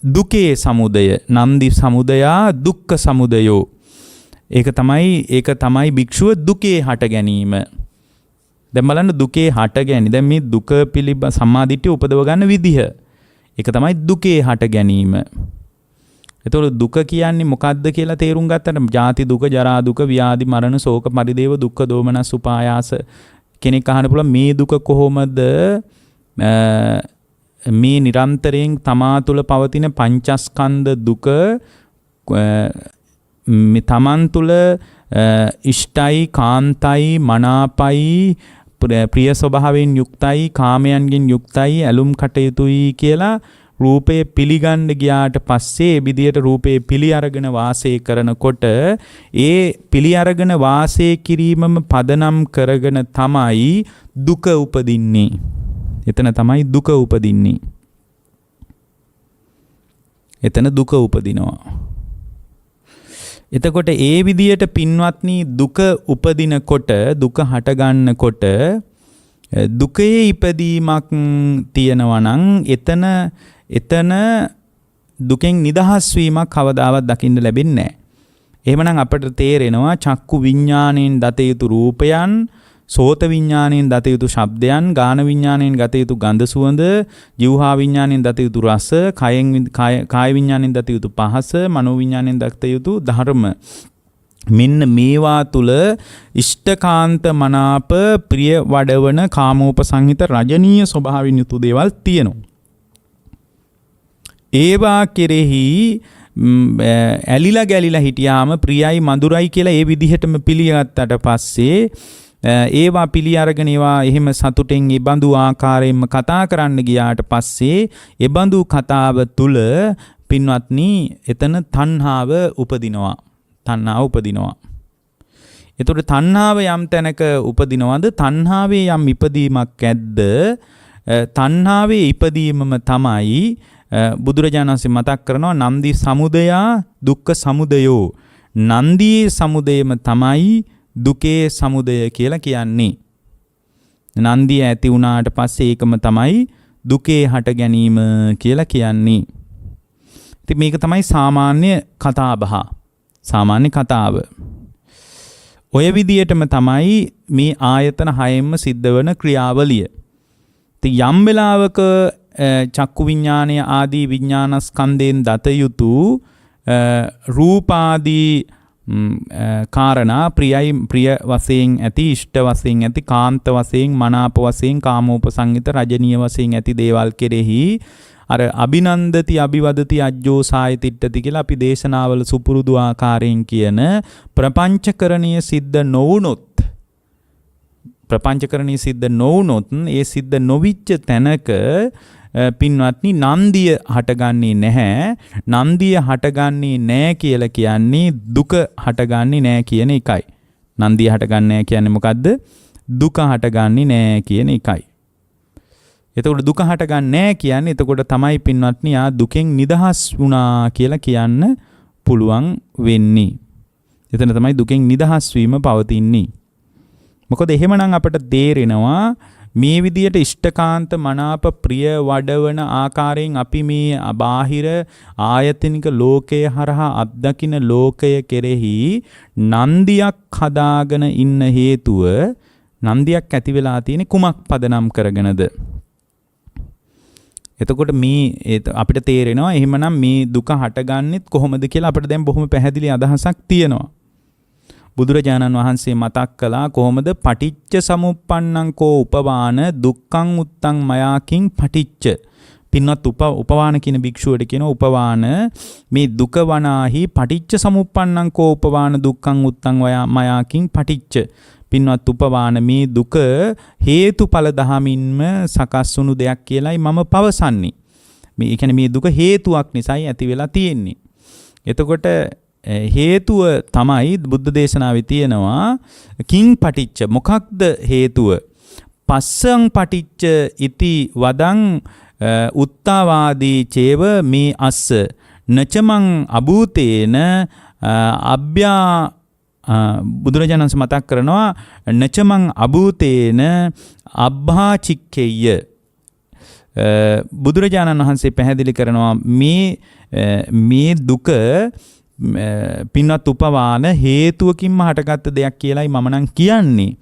දුකේ සමුදය. නන්දි සමුදයා දුක්ඛ සමුදයෝ. ඒක තමයි භික්ෂුව දුකේ හට ගැනීම. දැන් බලන්න දුකේ හට ගැනීම. දැන් මේ දුක පිළිබඳ සම්මාදිට්ඨිය උපදව ගන්න විදිහ. ඒක තමයි දුකේ හට ගැනීම. එතකොට දුක කියන්නේ මොකද්ද කියලා තේරුම් ගත්තට ජාති දුක, ජරා දුක, ව්‍යාධි මරණ, ශෝක පරිදේව, දුක්ඛ දෝමනස් උපායාස කෙනෙක් අහන්න පුළුවන් මේ දුක කොහොමද මේ නිරන්තරයෙන් තමා තුළ පවතින පංචස්කන්ධ දුක තමන් තුළ ඉෂ්ටයි කාන්තයි මනාපයි ප්‍රිය ස්වභාවයෙන් යුක්තයි කාමයන්ගෙන් යුක්තයි ඇලුම් කටයුතුයි කියලා රූපය පිළිගන්න ගියාට පස්සේ ඒ විදියට රූපේ පිළි අරගෙන වාසය කරනකොට ඒ පිළි අරගෙන වාසය කිරීමම පදනම් කරගෙන තමයි දුක උපදින්නේ. එතන තමයි දුක උපදින්නේ. එතන දුක උපදිනවා. එතකොට ඒ විදියට පින්වත්නි දුක උපදිනකොට දුක හටගන්නකොට දුකේ ඉපදීමක් තියෙනවා නම් එතන දුකෙන් නිදහස් වීමක් කවදාවත් දකින්න ලැබෙන්නේ නැහැ. එහෙමනම් අපට තේරෙනවා චක්කු විඥාණයෙන් දත යුතු රූපයන්, සෝත විඥාණයෙන් දත යුතු ශබ්දයන්, ගාන විඥාණයෙන් ගත යුතු ගන්ධ සුවඳ, જીවහා විඥාණයෙන් දත යුතු රස, කාය විඥාණයෙන් දත යුතු පහස, මනෝ විඥාණයෙන් දත යුතු ධර්ම. මෙන්න මේවා තුල ඉෂ්ඨකාන්ත මනාප ප්‍රිය වඩවන කාමෝපසංහිත රජනීය ස්වභාවයෙන් යුතු දේවල් තියෙනවා. ඒවා කෙරෙහි ඇලිලා ගැලිලා හිටියාම ප්‍රියයි මధుරයි කියලා ඒ විදිහටම පිළිගත්තට පස්සේ ඒවා පිළි අරගෙන ඒවා එහෙම සතුටෙන් ඒ බඳු ආකාරයෙන්ම කතා කරන්න ගියාට පස්සේ ඒ බඳු කතාව තුල පින්වත්නි එතන තණ්හාව උපදිනවා. එතකොට තණ්හාව යම් තැනක උපදිනවද? තණ්හාවේ යම් ඉපදීමක් ඇද්ද? තණ්හාවේ ඉපදීමම තමයි බුදුරජාණන් වහන්සේ මතක් කරනවා නන්දි සමුදයා දුක්ඛ සමුදයෝ. නන්දියේ සමුදයම තමයි දුකේ සමුදය කියලා කියන්නේ. නන්දිය ඇති වුණාට පස්සේ ඒකම තමයි දුකේ හට ගැනීම කියලා කියන්නේ. ඉතින් මේක තමයි සාමාන්‍ය කතාව. ඔය විදියටම තමයි මේ ආයතන හයෙන්ම සිද්ධ වෙන ක්‍රියාවලිය. ඉතින් යම් වෙලාවක චක්කු විඥානය ආදී විඥානස්කන්ධයෙන් දත යුතු රූපාදී කාරණා ප්‍රිය වශයෙන් ඇති, ඉෂ්ට වශයෙන් ඇති, කාන්ත වශයෙන්, මනාප වශයෙන්, කාමෝපසංහිත රජනීය වශයෙන් ඇති දේවල් කෙරෙහි අර අභිනන්දති අභිවදති අජ්ජෝ සාය තිට්ඨති කියලා අපි දේශනාවල සුපුරුදු ආකාරයෙන් කියන ප්‍රපංචකරණීය සිද්ධ නොවුනොත් ප්‍රපංචකරණීය සිද්ධ නොවුනොත් ඒ සිද්ධ නොවිච්ච තැනක පින්වත්නි නන්දිය හටගන්නේ නැහැ. නන්දිය හටගන්නේ නැහැ කියලා කියන්නේ දුක හටගන්නේ නැහැ කියන එකයි. නන්දිය හටගන්නේ නැහැ කියන්නේ මොකද්ද? දුක හටගන්නේ නැහැ කියන එකයි. එතකොට දුක හටගන්නේ නැහැ කියන්නේ එතකොට තමයි පින්වත්නි ආ දුකෙන් නිදහස් වුණා කියලා කියන්න පුළුවන් වෙන්නේ. එතන තමයි දුකෙන් නිදහස් වීම පවතින්නේ. මොකද එහෙමනම් අපට තේරෙනවා මේ විදියට ඉෂ්ඨකාන්ත මනාප ප්‍රිය වඩවන ආකාරයෙන් අපි මේ බාහිර ආයතනික ලෝකය හරහා අත්දකින ලෝකය කෙරෙහි නන්දියක් හදාගෙන ඉන්න හේතුව නන්දියක් ඇති වෙලා තියෙන කුමක් පදනම් කරගෙනද? එතකොට මේ අපිට තේරෙනවා එහෙමනම් මේ දුක හටගන්නෙත් කොහොමද කියලා අපිට දැන් බොහොම පැහැදිලි අදහසක් තියෙනවා. බුදුරජාණන් වහන්සේ මතක් කළා කොහොමද පටිච්ච සමුප්පන්නං කෝ උපවාන දුක්ඛං උත්තං මයාකින් පටිච්ච. පින්වත් උපවාන කියන භික්ෂුවට කියන උපවාන මේ දුක වනාහි පටිච්ච සමුප්පන්නං කෝ උපවාන දුක්ඛං උත්තං මයාකින් පටිච්ච. පින්වත් උපවාන මේ දුක හේතුඵල දහමින්ම සකස් වුණු දෙයක් කියලායි මම පවසන්නේ. මේ කියන්නේ මේ දුක හේතුවක් නිසායි ඇති වෙලා තියෙන්නේ. එතකොට හේතුව තමයි බුද්ධ දේශනාවේ තියෙනවා කිං පටිච්ච. මොකක්ද හේතුව? පස්සං පටිච්ච ඉති වදං උත්තාවාදී චේව මේ අස්ස නචමං අභූතේන අභ්‍යා බුදුරජාණන් මතක් කරනවා නචමං අභූතේන අබ්භාචික්කෙය්‍ය. බුදුරජාණන් වහන්සේ පැහැදිලි කරනවා මේ දුක පින්වත් උපවාන හේතුවකින්ම හටගත්ත දෙයක් කියලායි මම නම් කියන්නේ.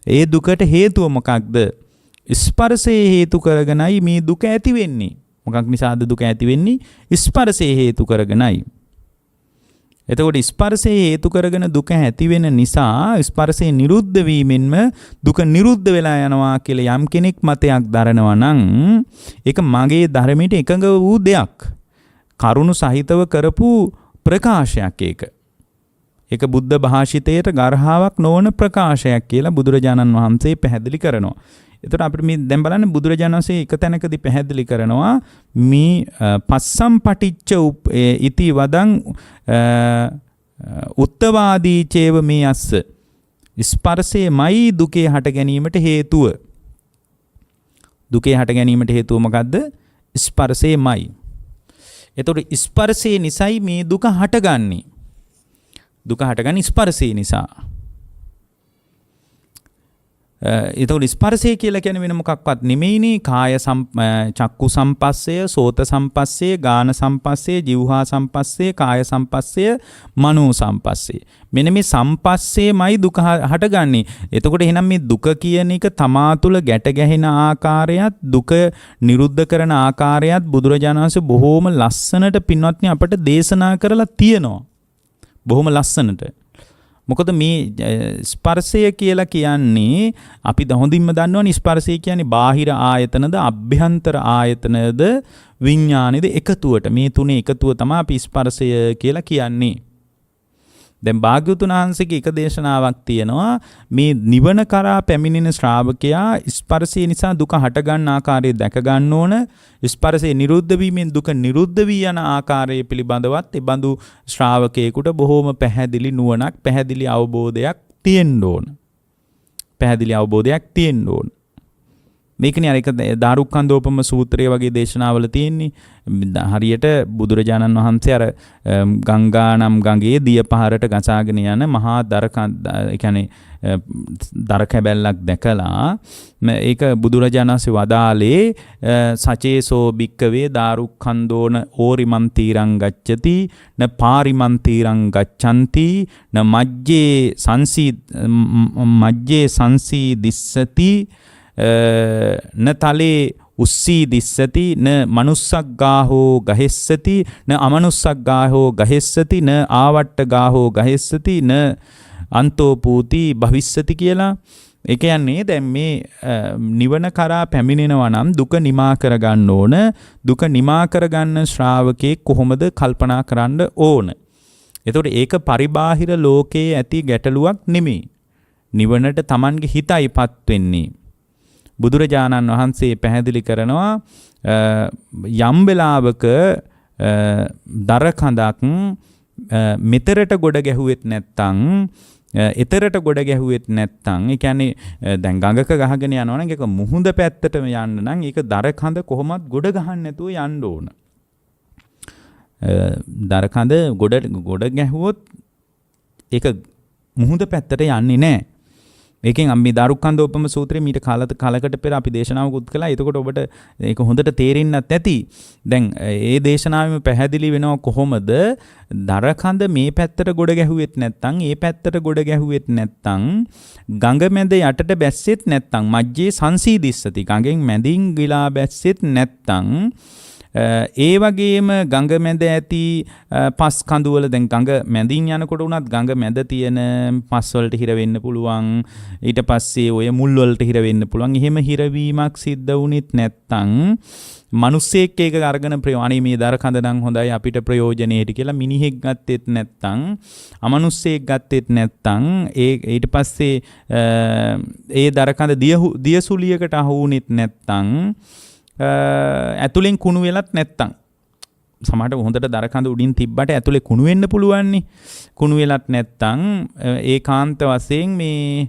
ඒ දුකට හේතුව මොකක්ද? ස්පර්ශයේ හේතු කරගෙනයි මේ දුක ඇති වෙන්නේ. මොකක් නිසාද දුක ඇති වෙන්නේ? ස්පර්ශයේ හේතු කරගෙනයි. එතකොට ස්පර්ශයේ හේතු කරගෙන දුක ඇති වෙන නිසා ස්පර්ශයේ නිරුද්ධ වීමෙන්ම දුක නිරුද්ධ වෙලා යනවා කියලා යම් කෙනෙක් මතයක් දරනවා නම් ඒක මගේ ධර්මයට එකඟ වූ දෙයක්. කරුණු සහිතව කරපු ප්‍රකාශයක් ඒක. ඒක බුද්ධ භාෂිතයට ගර්හාවක් නොවන ප්‍රකාශයක් කියලා බුදුරජාණන් වහන්සේ පැහැදිලි කරනවා. එතකොට අපිට මේ දැන් බලන්න බුදුරජාණන් වහන්සේ එක තැනකදී පැහැදිලි කරනවා මේ පස්සම් පටිච්ච ඉති වදං උත්තවාදී චේව මේ අස්ස. ස්පර්ශයමයි දුකේ හට ගැනීමට හේතුව. දුකේ හට ගැනීමට හේතුව මොකද්ද? ස්පර්ශයමයි. එතකොට ස්පර්ශය නිසායි මේ දුක හටගන්නේ. දුක හටගන්නේ ස්පර්ශය නිසා. එතකොට ස්පර්ශය කියලා කියන්නේ වෙන මොකක්වත් නෙමෙයිනේ. කාය චක්කු සම්පස්සය, සෝත සම්පස්සය, ගාන සම්පස්සය, જીවහා සම්පස්සය, කාය සම්පස්සය, මනෝ සම්පස්සය. මෙන්න මේ සම්පස්සයමයි දුක හටගන්නේ. එතකොට එහෙනම් මේ දුක කියන එක තමා තුළ ගැට ගැහෙන ආකාරයත් දුක නිරුද්ධ කරන ආකාරයත් බුදුරජාණන් වහන්සේ බොහෝම ලස්සනට පින්වත්නි අපට දේශනා කරලා තියෙනවා. බොහොම ලස්සනට. මොකද මේ ස්පර්ශය කියලා කියන්නේ අපි හොඳින්ම දන්නවනේ ස්පර්ශය කියන්නේ බාහිර ආයතනද අභ්‍යන්තර ආයතනද විඥානේද එකතුවට මේ තුනේ එකතුව තමයි අපි ස්පර්ශය කියලා කියන්නේ. දැන් භාග්‍යවතුන් වහන්සේගේ එක දේශනාවක් තියෙනවා මේ නිවන කරා පැමිණෙන ශ්‍රාවකයා ස්පර්ශය නිසා දුක හට ගන්න ආකාරය දැක ගන්න ඕන. ස්පර්ශය නිරුද්ධ වීමෙන් දුක නිරුද්ධ වී යන ආකාරය පිළිබඳවත් ඒ බඳු ශ්‍රාවකයෙකුට බොහෝම පැහැදිලි නුවණක් පැහැදිලි අවබෝධයක් තියෙන්න ඕන. පැහැදිලි අවබෝධයක් තියෙන්න ඕන. මේකනේ අර එක දාරුක්ඛන්දෝපම සූත්‍රය වගේ දේශනාවල තියෙන්නේ. හරියට බුදුරජාණන් වහන්සේ අර ගංගා නම් ගඟේ දිය පහරට ගසාගෙන යන මහා ඒ කියන්නේ දර කැබැල්ලක් දැකලා ඒක බුදුරජාණන් වහන්සේ වදාලේ සචේසෝ භික්කවේ දාරුක්ඛන්දෝන ඕරිමන්තිරං ගච්ඡති න පාරිමන්තිරං ගච්ඡanti න මජ්ජේ සංසී දිස්සති න තලේ උස්සී දිස්සති න මනුස්සක් ගාහෝ ගහෙස්සති න අමනුස්සක් ගාහෝ ගහෙස්සති න ආවට්ට ගාහෝ ගහෙස්සති න අන්තෝ පූති භවිස්සති කියලා ඒ කියන්නේ දැන් මේ නිවන කරා පැමිණෙනවා නම් දුක නිමා කරගන්න ඕන. දුක නිමා කරගන්න ශ්‍රාවකේ කොහොමද කල්පනා කරන්න ඕන. එතකොට ඒක පරිබාහිර ලෝකයේ ඇති ගැටලුවක් නෙමෙයි. නිවනට Tamanගේ හිතයිපත් වෙන්නේ. බුදුරජාණන් වහන්සේ පැහැදිලි කරනවා යම් වෙලාවක දර කඳක් මෙතරට ගොඩ ගැහුවෙත් නැත්තම් එතරට ගොඩ ගැහුවෙත් නැත්තම් ඒ කියන්නේ දැන් ගඟක ගහගෙන යනවා නම් ඒක මුහුද පැත්තටම යන්න නම් ඒක දර කඳ කොහොමත් ගොඩ ගහන්න නැතුව යන්න ඕන. දර කඳ ගොඩ ගැහුවොත් ඒක මුහුද පැත්තට යන්නේ නැහැ. ඒකෙන් අපි දාරුක්ඛන්දෝපම සූත්‍රයේ මීට කාලකට පෙර අපි දේශනාවකුත් කළා. එතකොට ඔබට ඒක හොඳට තේරෙන්නත් ඇති. දැන් ඒ දේශනාවෙම පැහැදිලි වෙනවා කොහොමද දරකඳ මේ පැත්තට ගොඩ ගැහුවෙත් නැත්නම් ඒ පැත්තට ගොඩ ගැහුවෙත් නැත්නම් ගඟ මැද යටට බැස්සෙත් නැත්නම් මජ්ජේ සංසීදිස්සති ගඟෙන් මැදින් ගිලා බැස්සෙත් නැත්නම් ඒ වගේම ගඟ මැද ඇති පස් කඳුවල දැන් ගඟ මැදින් යනකොට උනත් ගඟ මැද තියෙන පස් වලට හිර වෙන්න පුළුවන්. ඊට පස්සේ ඔය මුල් වලට හිර වෙන්න පුළුවන්. එහෙම හිරවීමක් සිද්ධ වුණෙත් නැත්තම් මිනිස්සෙක් ඒක අරගෙන අනේ මේ දර කඳ නම් හොඳයි අපිට ප්‍රයෝජනෙට කියලා මිනිහෙක් ගත්තෙත් නැත්තම් අමනුස්සයෙක් ගත්තෙත් නැත්තම් ඊට පස්සේ ඒ දර කඳ දියසුලියකට අහු වුණෙත් නැත්තම් ඇතුලෙන් කුණු වෙලත් නැත්තම් සමහරට හොඳට දර කඳ උඩින් තිබ්බට ඇතුලේ කුණු වෙන්න පුළුවන් නේ. කුණු වෙලත් නැත්තම් ඒකාන්ත වශයෙන් මේ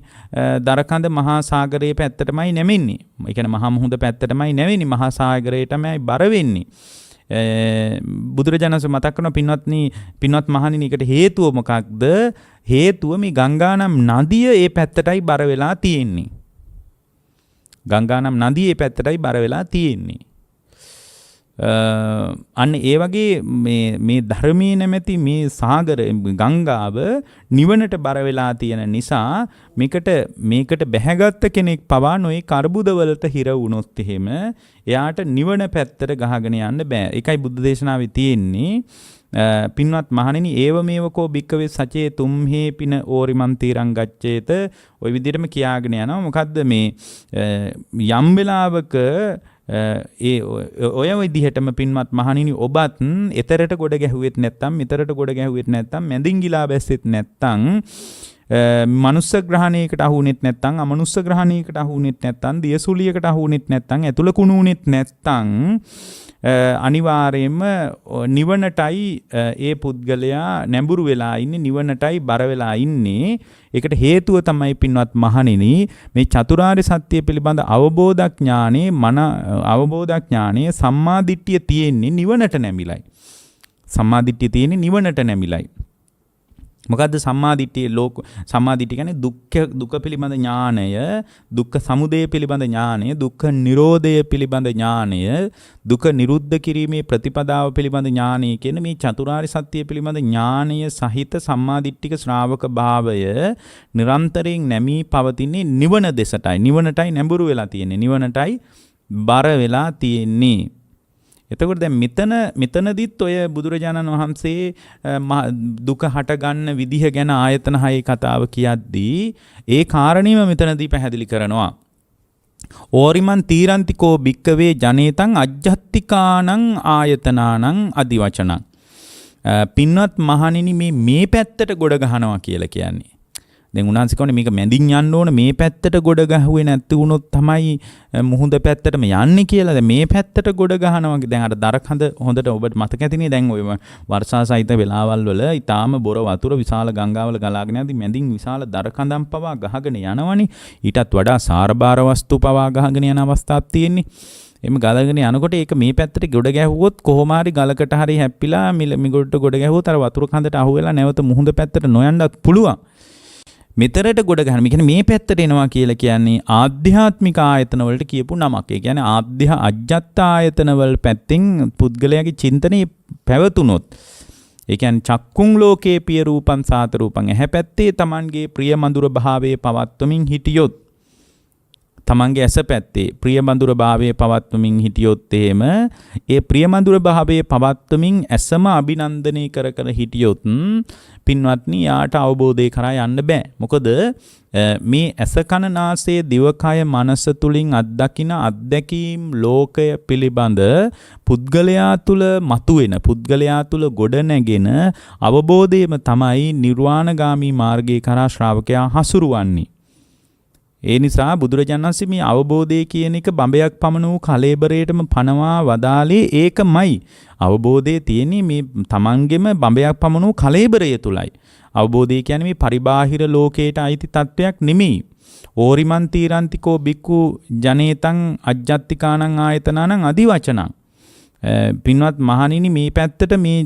දර කඳ මහා සාගරයේ පැත්තටමයි නැමෙන්නේ. ඒ කියන්නේ මහා මුහුද පැත්තටමයි නැවෙන්නේ. මහා සාගරයටමයි බර වෙන්නේ. බුදුරජාණන් මතක් කරන පින්වත් මහණෙනි එකට හේතුව මොකක්ද? හේතුව මේ ගංගානම් නදිය ඒ පැත්තටයි බර වෙලා තියෙන්නේ. ගංගානම් නදියේ පැත්තටයි බර වෙලා තියෙන්නේ. අන්න ඒ වගේ මේ ධර්මයේ නැමැති මේ සාගර ගංගාව නිවනට බර වෙලා තියෙන නිසා මේකට බැහැගත් කෙනෙක් පවා නොයි කරබුද වලට හිර වුණොත් එහෙම එයාට නිවන පැත්තට ගහගෙන යන්න බෑ. ඒකයි බුද්ධ දේශනාවේ තියෙන්නේ. පින්වත් මහණෙනි ඒව මේවකෝ භික්කවේ සචේ තුම්හේ පින ඕරිමන් තීරං ගච්ඡේත ඔය විදිහටම කියාගෙන යනවා. මොකද්ද මේ යම් වෙලාවක ඔය විදිහටම පින්වත් මහණෙනි ඔබත් එතරට ගොඩ ගැහුවෙත් නැත්තම් මෙතරට ගොඩ ගැහුවෙත් නැත්තම් මැදින් ගිලා බැස්සෙත් නැත්තම් මනුස්ස ග්‍රහණයකට අහුුනෙත් නැත්තම් අමනුස්ස ග්‍රහණයකට අහුුනෙත් නැත්තම් දියසුලියකට අහුුනෙත් නැත්තම් ඇතුළ කුණුුනෙත් නැත්තම් අනිවාර්යයෙන්ම නිවනටයි ඒ පුද්ගලයා නැඹුරු වෙලා ඉන්නේ නිවනටයි බර වෙලා ඉන්නේ. ඒකට හේතුව තමයි පින්වත් මහණෙනි මේ චතුරාර්ය සත්‍ය පිළිබඳ අවබෝධඥානයේ සම්මාදිට්ඨිය තියෙන්නේ නිවනට නැමිලයි. සම්මාදිට්ඨිය තියෙන්නේ නිවනට නැමිලයි. මොකද්ද සම්මාදිට්ඨිය කියන්නේ දුක පිළිබඳ ඥානය, දුක්ඛ සමුදය පිළිබඳ ඥානය, දුක්ඛ නිරෝධය පිළිබඳ ඥානය, දුක නිරුද්ධ කිරීමේ ප්‍රතිපදාව පිළිබඳ ඥානය කියන මේ චතුරාර්ය සත්‍ය පිළිබඳ ඥානය සහිත සම්මාදිට්ඨික ශ්‍රාවක භාවය නිරන්තරයෙන් නැමී පවතින්නේ නිවන දෙසටයි. නිවනටයි නැඹුරු වෙලා තියෙන්නේ. නිවනටයි බර වෙලා තියෙන්නේ. එතකොට දැන් මෙතනදිත් ඔය බුදුරජාණන් වහන්සේ දුක හටගන්න විදිහ ගැන ආයතන 6 කතාව කියද්දී ඒ කාරණේම මෙතනදී පැහැදිලි කරනවා. ඕරිමන් තීරන්තිකෝ භික්කවේ ජනේතං අජ්ජත්තිකානං ආයතනානං අදිවචනං. පින්වත් මහණෙනි මේ පැත්තට ගොඩ ගහනවා කියලා කියන්නේ. දැන් උන්වහන්සේ කියන්නේ මේක මැදින් යන්න ඕන මේ පැත්තට ගොඩ ගහුවේ නැති වුණොත් තමයි මුහුද පැත්තටම යන්නේ කියලා. දැන් මේ පැත්තට ගොඩ ගහනවා. දැන් අර දරකඳ හොඳට ඔබට මතක ඇතිනේ. දැන් ඔය වර්ෂා සහිත වෙලාවල් වල ඊටාම බොර වතුර විශාල ගංගාවල ගලාගෙන යද්දි මැදින් විශාල දරකඳම් පවා ගහගෙන යනවනේ. ඊටත් වඩා සාරබාර වස්තු පවා ගහගෙන යන අවස්ථාවක් තියෙන්නේ. එimhe ගලගෙන යනකොට ඒක මේ පැත්තට ගොඩ ගැහුවොත් කොහොම හරි ගලකට හරි හැප්පිලා මිගොඩට ගොඩ ගැහුවොත් අර වතුර කඳට අහු වෙලා නැවත මුහුද පැත්තට නොයන්නත් පුළුවන්. මෙතරට ගොඩ ගන්න. මේ කියන්නේ මේ පැත්තට එනවා කියලා කියන්නේ ආධ්‍යාත්මික ආයතන වලට කියපු නමක්. ඒ කියන්නේ අජ්ජත් ආයතන වල පැත්තෙන් පුද්ගලයාගේ චින්තනයේ පැවතුනොත් ඒ කියන්නේ චක්කුං ලෝකේ පිය රූපං සාත රූපං ඇහැ පැත්තේ Tamanගේ ප්‍රිය මధుර භාවයේ පවත්වමින් හිටියොත් තමන්ගේ ඇස පැත්තේ ප්‍රියමధుර භාවයේ පවත්වමින් හිටියොත් එහෙම ඒ ප්‍රියමధుර භාවයේ පවත්වමින් ඇසම අභිනන්දනය කර කර හිටියොත් පින්වත්නි යාට අවබෝධය කරා යන්න බෑ. මොකද මේ ඇස කන නාසය දිවකය මනස තුලින් අත්දකින අත්දැකීම් ලෝකය පිළිබඳ පුද්ගලයා තුල මතුවෙන පුද්ගලයා තුල ගොඩ නැගෙන අවබෝධයම තමයි නිර්වාණගාමී මාර්ගයේ කරා ශ්‍රාවකයා හසුරුවන්නේ. ඒ නිසා බුදුරජාණන් වහන්සේ මේ අවබෝධය කියන එක බඹයක් පමණ වූ කලෙබරයටම පනවා වදාලේ ඒකමයි. අවබෝධයේ තියෙන්නේ මේ තමන්ගෙම බඹයක් පමණ වූ කලෙබරය තුලයි. අවබෝධය කියන්නේ මේ පරිබාහිර ලෝකයට අයිති තත්වයක් නෙමෙයි. ඕරිමන් තීරන්තිකෝ බික්කු ජනේතං අජ්ජත්තිකානං ආයතනං අදිවචනං. පින්වත් මහණෙනි මේ පැත්තට මේ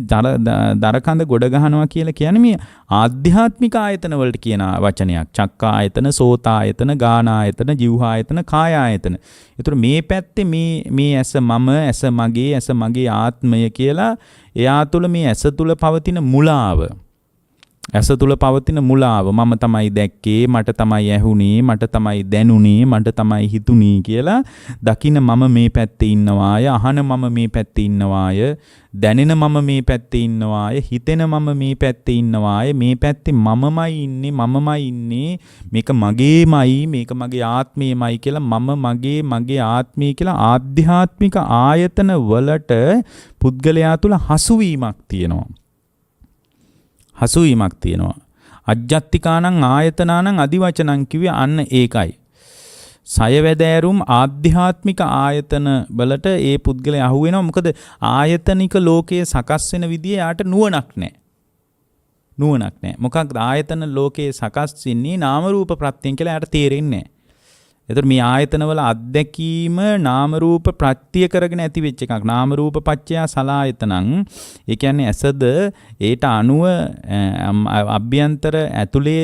දරකඳ ගොඩ ගහනවා කියලා කියන්නේ මේ ආධ්‍යාත්මික ආයතන වලට කියන වචනයක්. චක්කා ආයතන, සෝතා ආයතන, ගාන ආයතන, જીවහා ආයතන, කාය ආයතන. ඒතර මේ පැත්තේ මේ ඇස මම, ඇස මගේ, ඇස මගේ ආත්මය කියලා එයා තුළ මේ ඇස තුළ පවතින මුලාව. ඇස තුළ පවතින මුලාව මම තමයි දැක්කේ, මට තමයි ඇහුනේ, මට තමයි දැනුනේ, මට තමයි හිතුනේ කියලා දකින මම මේ පැත්තේ ඉන්නවාය, අහන මම මේ පැත්තේ ඉන්නවාය, දැනෙන මම මේ පැත්තේ ඉන්නවාය, හිතෙන මම මේ පැත්තේ ඉන්නවාය, මේ පැත්තේ මමමයි ඉන්නේ, මේක මගේමයි, මේක මගේ ආත්මයමයි කියලා මගේ ආත්මය කියලා ආධ්‍යාත්මික ආයතන වලට පුද්ගලයා තුළ හසුවීමක් තියෙනවා. හසුවීමක් තියෙනවා. අජ්ජත්තිකානං ආයතනානං අදිවචනං කිව්වේ අන්න ඒකයි. සයවැදෑරුම් ආධ්‍යාත්මික ආයතන වලට ඒ පුද්ගලයා අහු වෙනවා. මොකද ආයතනික ලෝකයේ සකස් වෙන විදිය යාට නුවණක් නැහැ. මොකක්ද ආයතන ලෝකයේ සකස් වෙන්නේ නාම රූප ප්‍රත්‍යයෙන් කියලා යාට තේරෙන්නේ නැහැ. එතකොට මේ ආයතනවල අත්දැකීම නාම රූප ප්‍රත්‍ය කරගෙන ඇති වෙච්ච එකක්. නාම රූප පත්‍ය සලආයතනං. ඒ කියන්නේ ඇසද ඒට අනුව අභ්‍යන්තර ඇතුලේ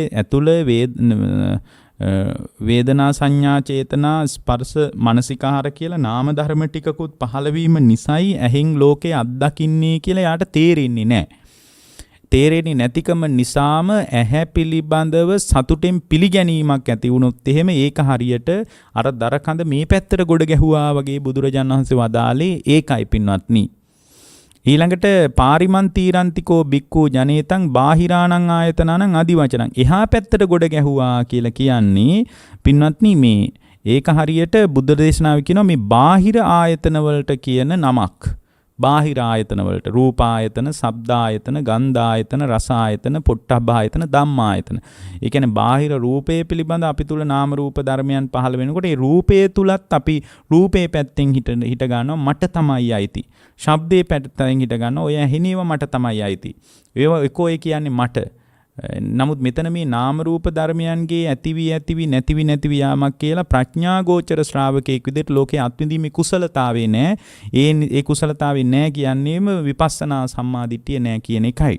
වේදනා සංඥා චේතනා ස්පර්ශ මනසිකාර කියලා නාම ධර්ම ටිකකුත් පහළ වීම නිසයි ඇහෙන් ලෝකේ අත්දකින්නේ කියලා යාට තේරෙන්නේ නැහැ. තේරෙන්නේ නැතිකම නිසාම ඇහැ පිළිබඳව සතුටෙන් පිළිගැනීමක් ඇති වුණොත් එහෙම ඒක හරියට අර දරකඳ මේ පැත්තට ගොඩ ගැහුවා වගේ බුදුරජාණන් වහන්සේ වදාළේ ඒකයි පින්වත්නි. ඊළඟට පාරිමන් තීරන්තිකෝ බික්කු ජනේතං බාහිරාණං ආයතනං අදිවචනං. එහා පැත්තට ගොඩ ගැහුවා කියලා කියන්නේ පින්වත්නි මේ ඒක හරියට බුද්ධ දේශනාවේ කියනවා මේ බාහිර ආයතන වලට කියන නමක්. බාහිර ආයතන වලට රූප ආයතන, ශබ්ද ආයතන, ගන්ධ ආයතන, රස ආයතන, පොට්ටබ්බ ආයතන, ධම්ම ආයතන. ඒ කියන්නේ බාහිර රූපය පිළිබඳ අපි තුල නාම රූප ධර්මයන් පහළ වෙනකොට ඒ රූපයේ තුලත් අපි රූපේ පැත්තෙන් හිට ගන්නවා මට තමයි අයිති. ශබ්දේ පැත්තෙන් හිට ගන්නවා ඔය ඇහෙනේව මට තමයි අයිති. ඒව එකෝ ඒ කියන්නේ මට. නමුත් මෙතන මේ නාම රූප ධර්මයන්ගේ ඇතිවි නැතිවි යාමක් කියලා ප්‍රඥා ගෝචර ශ්‍රාවකෙක් විදිහට ලෝකේ අත්විඳීමේ කුසලතාවේ නැහැ. ඒ කුසලතාවේ නැහැ කියන්නේම විපස්සනා සම්මාදිට්ඨිය නැහැ කියන එකයි.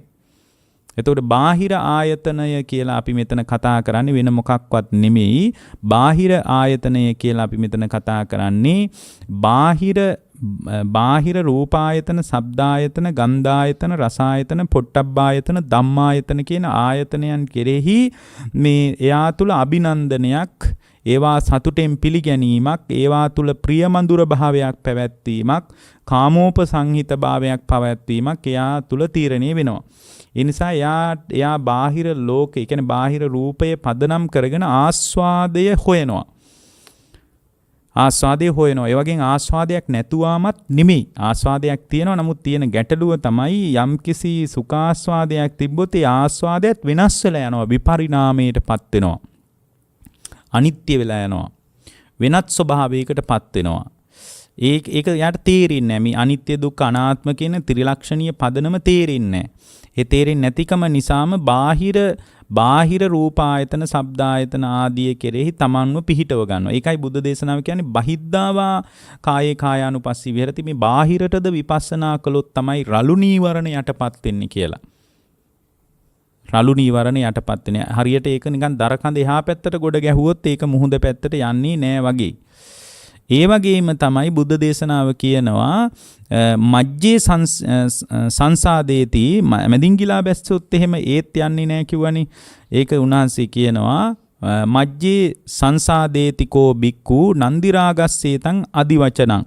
එතකොට බාහිර ආයතනය කියලා අපි මෙතන කතා කරන්නේ වෙන මොකක්වත් නෙමෙයි. බාහිර ආයතනය කියලා අපි මෙතන කතා කරන්නේ බාහිර රූපායතන, ශබ්දායතන, ගන්ධායතන, රසායතන, පොට්ටබ්බායතන, ධම්මායතන කියන ආයතනයන් කෙරෙහි මේ එයා තුල අභිනන්දනයක්, ඒවා සතුටෙන් පිළිගැනීමක්, ඒවා තුල ප්‍රියමధుර භාවයක් පැවැත්වීමක්, කාමෝපසංහිත භාවයක් පැවැත්වීමක් එයා තුල තීරණය වෙනවා. ඒ නිසා එයා බාහිර ලෝකේ, ඒ කියන්නේ බාහිර රූපය පදනම් කරගෙන ආස්වාදය හොයනවා. ඒ වගේ ආස්වාදයක් නැතුවමත් නෙමෙයි. ආස්වාදයක් තියෙනවා. නමුත් තියෙන ගැටලුව තමයි යම්කිසි සුඛාස්වාදයක් තිබ්බොත් ඒ ආස්වාදයත් වෙනස් වෙලා යනවා, විපරිණාමයටපත් වෙනවා. අනිත්‍ය වෙලා යනවා. වෙනත් ස්වභාවයකටපත් වෙනවා. ඒක යාට තේරෙන්නේ නැහැ. මේ අනිත්‍ය දුක්ඛ අනාත්ම කියන ත්‍රිලක්ෂණීය පදනම තේරෙන්නේ නැහැ. ඒ තේරෙන්නේ නැතිකම නිසාම බාහිර රූපායතන, ශබ්දායතන ආදී කෙරෙහි තමන්ව පිහිටව ගන්නවා. ඒකයි බුද්ධ දේශනාව කියන්නේ බහිද්ධාවා කායේ කායානුපස්සී විහෙරති. මේ බාහිරටද විපස්සනා කළොත් තමයි රළු නීවරණ යටපත් වෙන්නේ කියලා. රළු නීවරණ යටපත් වෙන්නේ. හරියට ඒක නිකන් දරකඳ එහා පැත්තට ගොඩ ගැහුවොත් ඒක මුහුද පැත්තට යන්නේ නෑ වගේ. ඒ වගේම තමයි බුද්ධ දේශනාව කියනවා මජ්ජේ සංසාදේති මැදින් ගිලා බැස්සොත් එහෙම ඒත් යන්නේ නැහැ කිව්වනේ. ඒක උන්වහන්සේ කියනවා මජ්ජේ සංසාදේතිකෝ බික්කු නන්දිරාගස්සේතං අදිවචනං.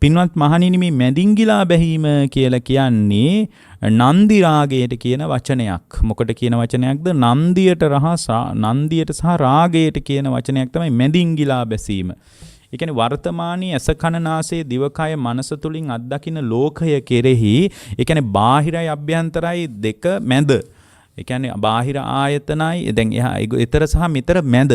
පින්වත් මහණෙනි මේ මැදින්ගිලා බැහිම කියලා කියන්නේ නන්දිරාගයට කියන වචනයක්. මොකට කියන වචනයක්ද? නන්දියට සහ රාගයට කියන වචනයක් තමයි මැදින්ගිලා බැසීම. ඒ කියන්නේ වර්තමානයේ ඇස කන නාසය දිවකය මනස තුලින් අත්දකින්න ලෝකය කෙරෙහි ඒ කියන්නේ බාහිරයි අභ්‍යන්තරයි දෙක මැද. ඒ කියන්නේ බාහිර ආයතනයි දැන් එහා ඊතර සහ මෙතර මැද.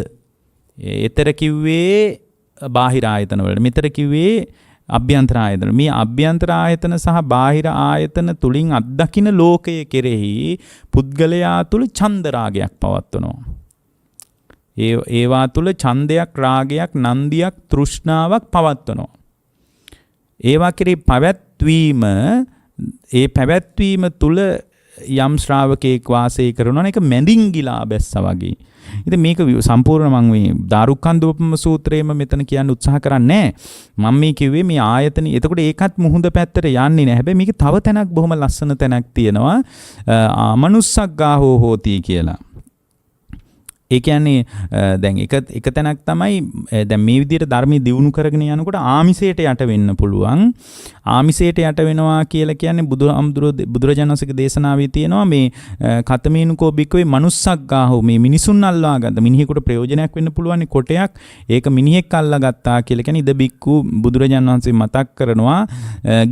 ඊතර කිව්වේ බාහිර ආයතන වලට. මෙතර කිව්වේ අභ්‍යන්තර ආයතන. මේ අභ්‍යන්තර ආයතන සහ බාහිර ආයතන තුලින් අත්දකින්න ලෝකය කෙරෙහි පුද්ගලයා තුල ඡන්ද රාගයක් පවත්වනවා. ඒවා තුල ඡන්දයක් රාගයක් නන්දියක් තෘෂ්ණාවක් පවත්වනවා. ඒවා කෙරෙහි පැවැත්වීම තුල යම් ශ්‍රාවකෙක් වාසය කරනවා ඒක මැදින් ගිලා බැස්සා වගේ. ඉතින් මේක සම්පූර්ණ මම මේ දාරුක්ඛන්දෝපම සූත්‍රයේම මෙතන කියන්න උත්සාහ කරන්නේ මම මේ කිව්වේ මේ ආයතන. එතකොට ඒකත් මුහුද පැත්තට යන්නේ නැහැ. හැබැයි මේක තව තැනක් බොහොම ලස්සන තැනක් තියෙනවා. අමනුස්සග්ගාහෝ හෝති කියලා. ඒ කියන්නේ දැන් එක තැනක් තමයි දැන් මේ විදිහට ධර්මයේ දියුණු කරගෙන යනකොට ආමිසයට යට වෙන්න පුළුවන්. ආමිසයට යට වෙනවා කියලා කියන්නේ බුදුරජාණන් වහන්සේගේ දේශනාවේ තියෙනවා මේ කතමේනුකෝ බික්කවේ මනුස්සග්ගාහෝ මේ මිනිසුන් අල්ලා ගන්න මිනිහෙකුට ප්‍රයෝජනයක් වෙන්න පුළුවන් කොටයක් ඒක මිනිහෙක් අල්ලා ගත්තා කියලා කියන්නේ ඉද බික්කු බුදුරජාණන් වහන්සේ මතක් කරනවා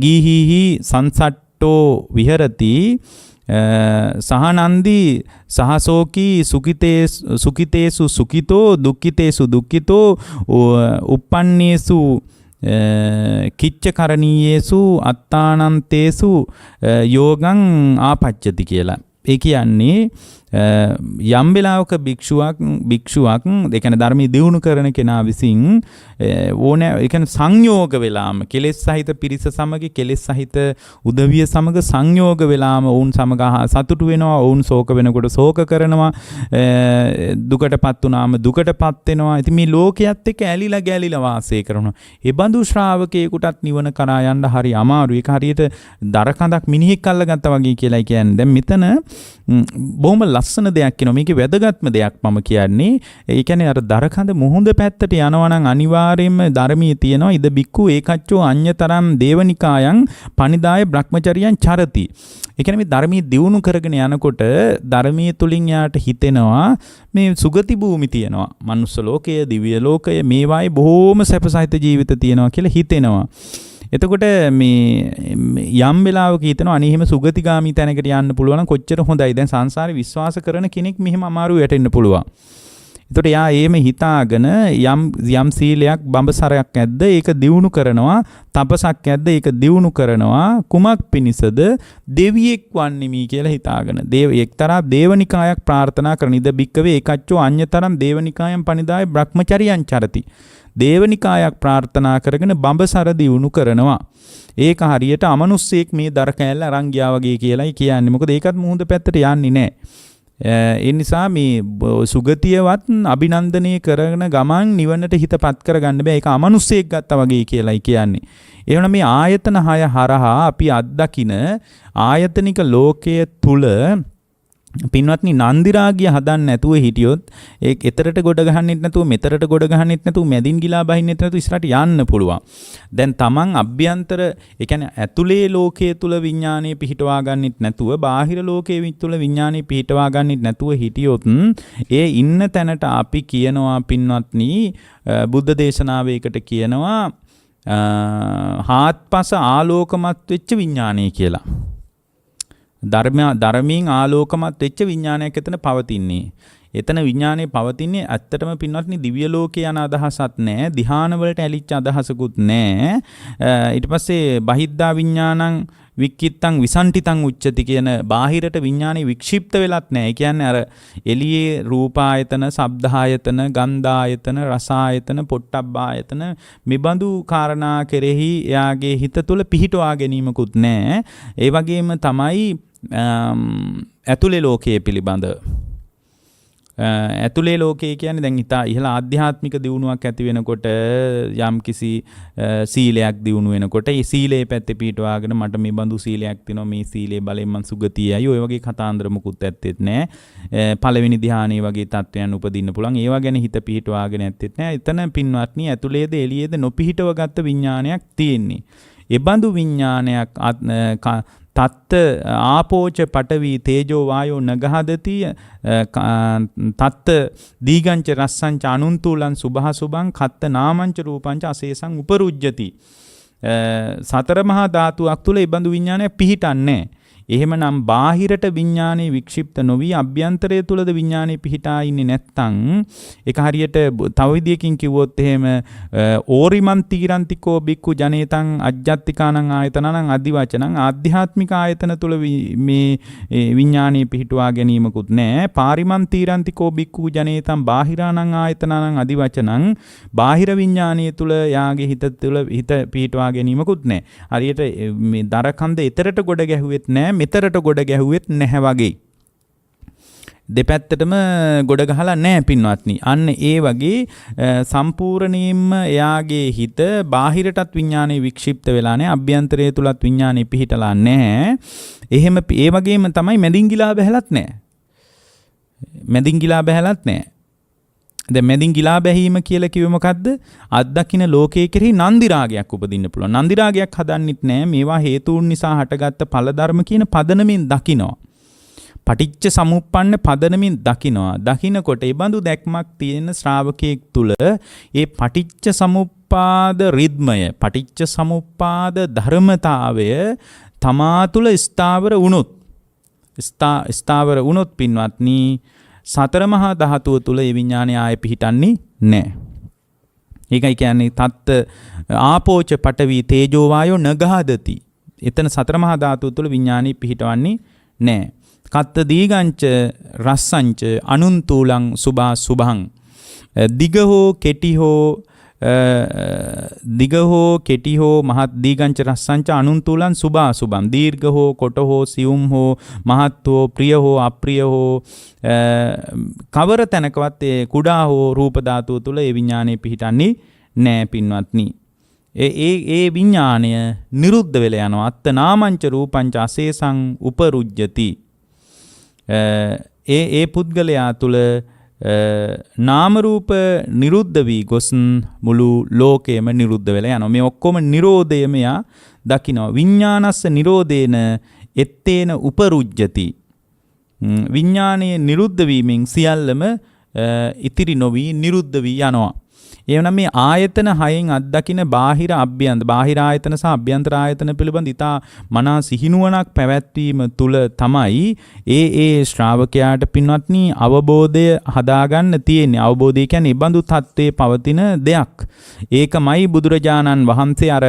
ගීහිහි සංසට්ටෝ විහෙරති සහනන්දි සහසෝකී සුකිතේසු සුකිතෝ දුක්ඛිතේසු දුක්ඛිතෝ uppannේසු කිච්චකරණීයේසු අත්තානන්තේසු යෝගං ආපච්චති කියලා. ඒ කියන්නේ යම් වෙලාවක භික්ෂුවක් ඒ කියන්නේ ධර්මයේ දියුණු කරන කෙනා විසින් ඕන ඒ කියන්නේ සංයෝග වෙලාම කෙලෙස් සහිත පිරිස සමග කෙලෙස් සහිත උදවිය සමග සංයෝග වෙලාම වුන් සමග සතුටු වෙනවා වුන් ශෝක වෙනකොට ශෝක කරනවා දුකටපත් වුනාම දුකටපත් වෙනවා. ඉතින් මේ ලෝකයේත් එක්ක ඇලිලා ගැලිලා වාසය කරනවා. ඒ බඳු ශ්‍රාවකයෙකුටත් නිවන කරා යන්න හරි අමාරුයි. ඒක හරියට දර කඳක් මිනිහෙක් අල්ලගත්තා වගේ කියලා කියන්නේ. දැන් මෙතන බොහොම ලස්සන දෙයක් කියනවා. මේකේ වැදගත්ම දෙයක් මම කියන්නේ. ඒ කියන්නේ අර දරකඳ මුහුද පැත්තට යනවා නම් අනිවාර්යයෙන්ම ධර්මයේ තියෙනවා ඉද බික්කු ඒකච්චෝ අඤ්‍යතරම් දේවනිකායන් පනිදාය බ්‍රහ්මචරියන් චරති. ඒ කියන්නේ මේ ධර්මයේ දියුණු කරගෙන යනකොට ධර්මයේ තුලින් යාට හිතෙනවා මේ සුගති භූමි තියෙනවා. මනුස්ස ලෝකය, දිව්‍ය ලෝකය මේවායේ බොහොම සැපසහිත ජීවිත තියෙනවා කියලා හිතෙනවා. එතකොට මේ යම් වෙලාවක හිතනවා අනේ එහෙම සුගතිගාමී තැනකට යන්න පුළුවන් නම් කොච්චර හොඳයි. දැන් සංසාරේ විශ්වාස කරන කෙනෙක් මෙහෙම අමාරු වැටෙන්න පුළුවන්. එතකොට යා එහෙම හිතාගෙන යම් සීලයක් බඹසරයක් ඇද්ද ඒක දියුණු කරනවා. තපසක් ඇද්ද ඒක දියුණු කරනවා. කුමක් පිණිසද? දෙවියෙක් වන්නෙමි කියලා හිතාගෙන. එක්තරා දේවනිකායක් ප්‍රාර්ථනා කරන ඉද බික්කවේ ඒකච්චෝ අඤ්‍යතරම් දේවනිකායන් පනිදාය බ්‍රහ්මචරියන් චරති. දේවනිකායක් ප්‍රාර්ථනා කරගෙන බඹසර දියුණු කරනවා. ඒක හරියට අමනුස්සයෙක් මේ දර කෑල්ල අරන් ගියා වගේ කියලායි කියන්නේ. මොකද ඒකත් මුහුද පැත්තට යන්නේ නැහැ. ඒ නිසා මේ සුගතියවත් අභිනන්දනය කරන ගමන් නිවනට හිතපත් කරගන්න බෑ. ඒක අමනුස්සයෙක් ගත්තා වගේ කියලායි කියන්නේ. ඒ වුණා මේ ආයතන 6 හරහා අපි අත්දකින ආයතනික ලෝකයේ තුල පින්වත්නි නන්දිරාගිය හදන්න නැතුව හිටියොත් ඒ එතරට ගොඩ ගහන්නෙත් නැතුව මෙතරට ගොඩ ගහන්නෙත් නැතුව මැදින් ගිලා බහින්නෙත් නැතුව ඉස්සරහට යන්න පුළුවන්. දැන් තමන් අභ්‍යන්තර ඒ කියන්නේ ඇතුලේ ලෝකයේ තුල විඥානය පිහිටවා ගන්නෙත් නැතුව බාහිර ලෝකයේ තුල විඥානය පිහිටවා ගන්නෙත් නැතුව හිටියොත් ඒ ඉන්න තැනට අපි කියනවා පින්වත්නි බුද්ධ දේශනාවේකට කියනවා හාත්පස ආලෝකමත් වෙච්ච විඥානය කියලා. ධර්මයෙන් ආලෝකමත් වෙච්ච විඥානයක් එතන පවතින්නේ. එතන විඥානේ පවතින්නේ ඇත්තටම පින්වත්නි දිව්‍ය ලෝකේ යන අදහසක් නැහැ. ධ්‍යාන වලට ඇලිච්ච අදහසකුත් නැහැ. ඊට පස්සේ බහිද්ධා විඥානං වික්කිත්තං විසන්ටිතං උච්චති කියන බාහිරට විඥානේ වික්ෂිප්ත වෙලත් නැහැ. ඒ කියන්නේ අර එළියේ රූපායතන, ශබ්දායතන, ගන්ධායතන, රසායතන, පොට්ටබ්බායතන මෙබඳු කාරණා කෙරෙහි එයාගේ හිත තුළ පිහිටවා ගැනීමකුත් නැහැ. ඒ වගේම තමයි ඇතුලේ ලෝකයේ පිළිබඳ ඇතුලේ ලෝකයේ කියන්නේ දැන් ඉතා ඉහළ ආධ්‍යාත්මික දියුණුවක් ඇති වෙනකොට යම් කිසි සීලයක් දියුණු වෙනකොට ඒ සීලේ පැත්තේ පිටවාගෙන මට මේ බඳු සීලයක් තියෙනවා මේ සීලේ බලෙන් මං සුගතියයි ඔය වගේ කතාන්දර මුකුත් ඇත්තෙත් නැහැ. පළවෙනි ධ්‍යානයේ වගේ තත්වයන් උපදින්න පුළුවන්. ඒවා ගැන හිත පිටවාගෙන ඇත්තෙත් නැහැ. එතන පින්වත්නි ඇතුලේද එළියේද නොපිහිටව ගත්ත විඥානයක් තියෙන්නේ. ඒ බඳු විඥානයක් තත්ත ආපෝච පඨවි තේජෝ වායෝ නගහදති තත්ත දීගංච රස්සංච අනුන්තුලං සුභාසුභං කත්ත නාමංච රූපංච අසේසං උපරුජ්ජති. සතර මහා ධාතුවක් තුල ඒ බඳු විඥානයක් පිහිටන්නේ. එහෙමනම් බාහිරට විඥානේ වික්ෂිප්ත නොවි අභ්‍යන්තරය තුලද විඥානේ පිහිටා ඉන්නේ නැත්තම් ඒක හරියට තව විදියකින් කිව්වොත් එහෙම ඕරිමන් තීරන්තිකෝ බික්කු ජනේතං අජ්ජත්තිකානං ආයතනං අදිවචනං ආධ්‍යාත්මික ආයතන තුල මේ විඥානේ පිහිටුවා ගැනීමකුත් නැහැ. පාරිමන් තීරන්තිකෝ බික්කු ජනේතං බාහිරානං ආයතනං අදිවචනං බාහිර විඥානයේ තුල යාගේ හිත තුල හිත පිහිටුවා ගැනීමකුත් නැහැ. හරියට මේ දරකන්ද එතරට ගොඩ ගැහුවෙත් නැහැ මෙතරට ගොඩ ගැහුවෙත් නැහැ වගේ. දෙපැත්තටම ගොඩ ගහලා නැහැ පින්වත්නි. අන්න ඒ වගේ සම්පූර්ණයෙන්ම එයාගේ හිත බාහිරටත් විඥානේ වික්ෂිප්ත වෙලා නැහැ. අභ්‍යන්තරය තුලත් විඥානේ පිහිටලා නැහැ. එහෙම ඒ වගේම තමයි මැදින් ගිලා බැහැලත් නැහැ. මැදින් ගිලා බැහැලත් නැහැ. දැන් මැදින් ගිලා බැහිම කියලා කිව්වේ මොකද්ද? අත්දකින්න ලෝකයේ කෙරෙහි නන්දි රාගයක් උපදින්න පුළුවන්. නන්දි රාගයක් හදන්නෙත් නැහැ. මේවා හේතුන් නිසා හටගත්ත ඵල ධර්ම කියන පදනමින් දකිනවා. පටිච්ච සමුප්පන්න පදනමින් දකිනවා. දකිනකොට ඒ බඳු දැක්මක් තියෙන ශ්‍රාවකයෙක් තුල ඒ පටිච්ච සමුප්පාද රිද්මය, පටිච්ච සමුප්පාද ධර්මතාවය තමා තුල ස්ථාවර වුණොත් පින්වත්නි සතර මහා ධාතුව තුල ඒ විඥානය ආයෙ පිහිටන්නේ නැහැ. ඒකයි කියන්නේ තත්ත ආපෝච පඨවි තේජෝ වායෝ නගහදති. එතන සතර මහා ධාතුව තුල විඥානය පිහිටවන්නේ නැහැ. කත්ත දීගංච රස්සංච අනුන්තුලං සුභා සුභං. දිග හෝ කෙටි හෝ මහත් දීගංච රස්සංච අනුන්තුලං සුභා සුභං. දීර්ඝ හෝ කොට හෝ සියුම් හෝ මහත් හෝ ප්‍රිය හෝ අප්‍රිය හෝ කවර තැනකවත් ඒ කුඩා හෝ රූප ධාතුව තුල ඒ විඥානය පිහිටන්නේ නැහැ පින්වත්නි. ඒ විඥානය නිරුද්ධ වෙලා යනවා. අත්ත නාමංච රූපංච අසේසං උපරුජ්ජති. ඒ පුද්ගලයා තුල නාම රූප නිරුද්ධ වී ගොස් මුළු ලෝකයම නිරුද්ධ වෙලා යනවා. මේ ඔක්කොම නිරෝධයම යා දකිනවා. විඥානස්ස නිරෝධේන එත්තේන උපරුජ්ජති. විඥානයේ නිරුද්ධ වීමෙන් සියල්ලම ඉතිරි නොවි නිරුද්ධ වී යනවා. එවනම් මේ ආයතන හයෙන් අත්දකින බාහිර අභ්‍යන්තර බාහිර ආයතන සහ අභ්‍යන්තර ආයතන පිළිබඳ ඉතා මනා සිහිනුවණක් පැවැත්වීම තුල තමයි ඒ ශ්‍රාවකයාට පින්වත්නි අවබෝධය හදාගන්න තියෙන්නේ. අවබෝධය කියන්නේ බඳු තත්ත්වයේ පවතින දෙයක්. ඒකමයි බුදුරජාණන් වහන්සේ අර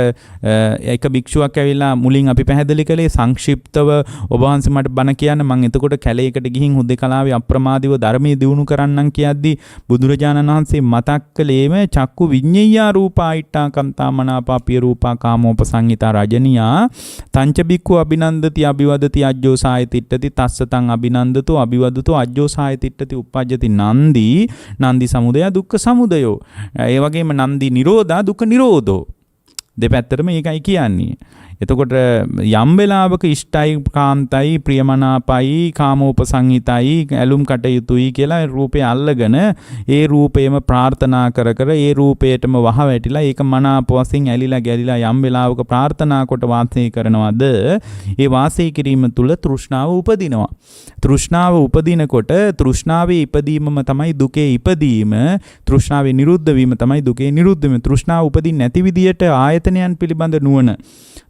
එක භික්ෂුවක් ඇවිල්ලා මුලින් අපි පැහැදිලි කළේ සංක්ෂිප්තව ඔබ වහන්සේ මට බණ කියන්න මම එතකොට කැලේකට ගිහින් හුදෙකලාවේ අප්‍රමාදීව ධර්මයේ දියුණු කරන්නම් කියද්දි බුදුරජාණන් වහන්සේ මතක් කළේම චක්කු විඤ්ඤයා රූපායිට්ඨා කන්තා මනාපාපිය රූපා කාමෝපසංහිතා රජනියා තංච බික්ඛු අභිනන්දති අභිවදති අජ්ජෝ සායතිට්ඨති තස්සතං අභිනන්දතෝ අභිවදතෝ අජ්ජෝ සායතිට්ඨති uppajjati නන්දි සමුදය දුක්ඛ සමුදයෝ. ඒ වගේම නන්දි නිරෝධා දුක්ඛ නිරෝධෝ. දෙපැත්තටම ඒකයි කියන්නේ. එතකොට යම් වෙලාවක ඉෂ්ටයි කාන්තයි ප්‍රියමනාපයි කාමෝපසංහිතයි ඇලුම් කටයුතුයි කියලා රූපය අල්ලගෙන ඒ රූපේම ප්‍රාර්ථනා කර ඒ රූපේටම වහ වැටිලා ඒක මනාප වශයෙන් ඇලිලා ගැලිලා යම් වෙලාවක ප්‍රාර්ථනා කොට වාසය කරනවද ඒ වාසය කිරීම තුල තෘෂ්ණාව උපදිනවා. තෘෂ්ණාව උපදිනකොට තෘෂ්ණාවේ ඉපදීමම තමයි දුකේ ඉපදීම. තෘෂ්ණාවේ නිරුද්ධ වීම තමයි දුකේ නිරුද්ධ වීම. තෘෂ්ණාව උපදින්නේ නැති විදියට ආයතනයන් පිළිබඳ නුවණ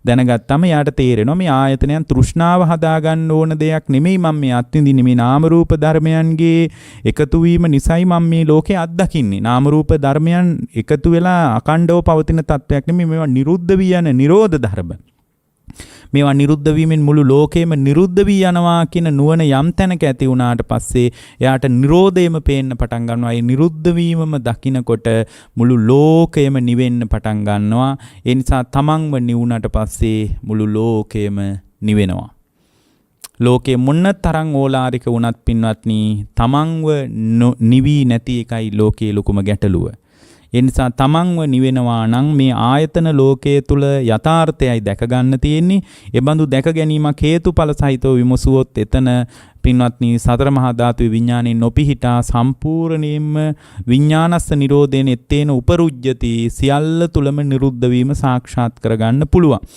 දැනගත්තම යාට තේරෙනවා මේ ආයතනයන් තෘෂ්ණාව හදාගන්න ඕන දෙයක් නෙමෙයි. මම මේ අත්විඳින්නේ මේ නාම රූප ධර්මයන්ගේ එකතු වීම නිසයි මම මේ ලෝකේ අත්දකින්නේ. නාම රූප ධර්මයන් එකතු වෙලා අකණ්ඩව පවතින තත්වයක් නෙමෙයි. මේවා නිරුද්ධ වී යන නිරෝධ ධර්ම. මේවා නිරුද්ධ වීමෙන් මුළු ලෝකෙම නිරුද්ධ වී යනවා කියන නුවණ යම් තැනක ඇති වුණාට පස්සේ එයාට නිරෝධයම පේන්න පටන් ගන්නවා. ඒ නිරුද්ධ වීමම දකිනකොට මුළු ලෝකයම නිවෙන්න පටන් ගන්නවා. ඒ නිසා තමන්ව නිවුණට පස්සේ මුළු ලෝකයම නිවෙනවා. ලෝකේ මොන්න තරම් ඕලාරික වුණත් පින්වත්නි තමන්ව නිවි නැති එකයි ලෝකයේ ලොකුම ගැටලුව. ඒ නිසා තමන්ව නිවෙනවා නම් මේ ආයතන ලෝකයේ තුල යථාර්ථයයි දැක ගන්න තියෙන්නේ. ඒ බඳු දැක ගැනීමක් හේතුඵල සහිතව විමසුවොත් එතන පින්වත්නි සතර මහා ධාතුවේ විඥානේ නොපිහිටා සම්පූර්ණයෙන්ම විඥානස්ස නිරෝධේන එත්තේන උපරුජ්ජති සියල්ල තුලම නිරුද්ධ වීම සාක්ෂාත් කරගන්න පුළුවන්.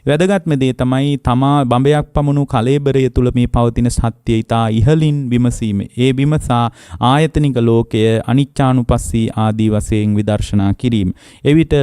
වැදගත්ම දේ තමයි තමා බඹයක් පමණු කලෙබරය තුල මේ පවතින සත්‍යය ඊතා ඉහළින් විමසීම. ඒ විමසා ආයතනික ලෝකය අනිච්චානුපස්සී ආදී වශයෙන් විදර්ශනා කිරීම. එවිට